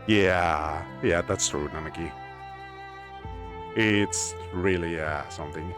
S1: Yeah, that's true, Nanaki. It's really something.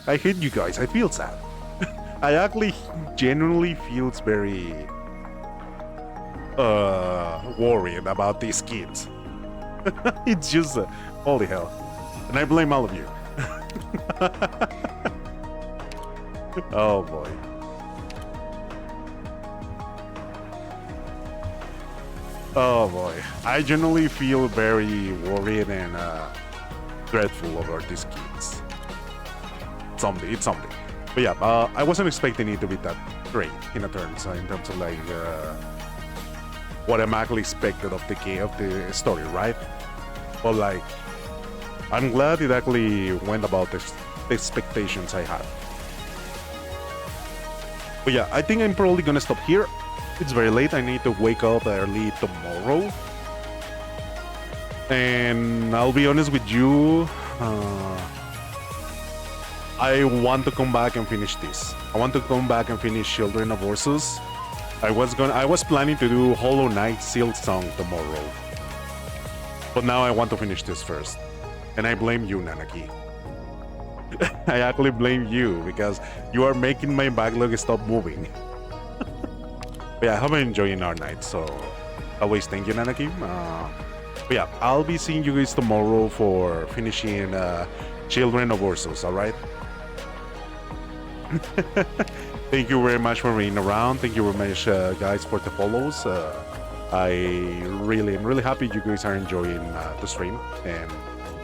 S1: I hate you guys. I feel sad. I actually genuinely feels very worried about these kids. It's just holy hell, and I blame all of you. Oh boy. Oh boy. I genuinely feel very worried and dreadful over these kids. It's something. But yeah, I wasn't expecting it to be that great in terms of like what I'm actually expected of the story, right? But like, I'm glad it actually went about the expectations I had. But yeah, I think I'm probably gonna stop here. It's very late. I need to wake up early tomorrow. And I'll be honest with you, I want to come back and finish this. I want to come back and finish Children of Ursus. I was planning to do Hollow Knight Silk Song tomorrow. But now I want to finish this first. And I blame you, Nanaki. I actually blame you because you are making my backlog stop moving. But yeah, I have been enjoying our night, so always thank you, Nanaki. But yeah, I'll be seeing you guys tomorrow for finishing Children of Ursus, alright? Thank you very much for being around. Thank you very much, guys, for the follows. I'm really happy you guys are enjoying the stream and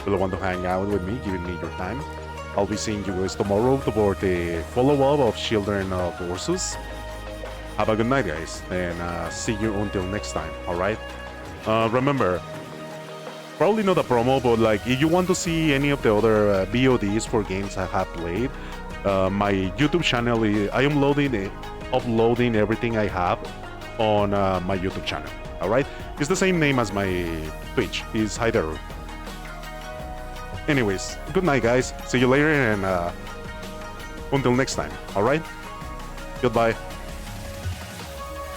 S1: really want to hang out with me, giving me your time. I'll be seeing you guys tomorrow for the follow-up of Children of Ursus. Have a good night, guys, and see you until next time, alright? Remember, probably not a promo, but like if you want to see any of the other VODs for games I have played, my YouTube channel, I am uploading everything I have on my YouTube channel, alright? It's the same name as my Twitch, it's Hideru. Anyways, good night, guys. See you later, and until next time, alright? Goodbye.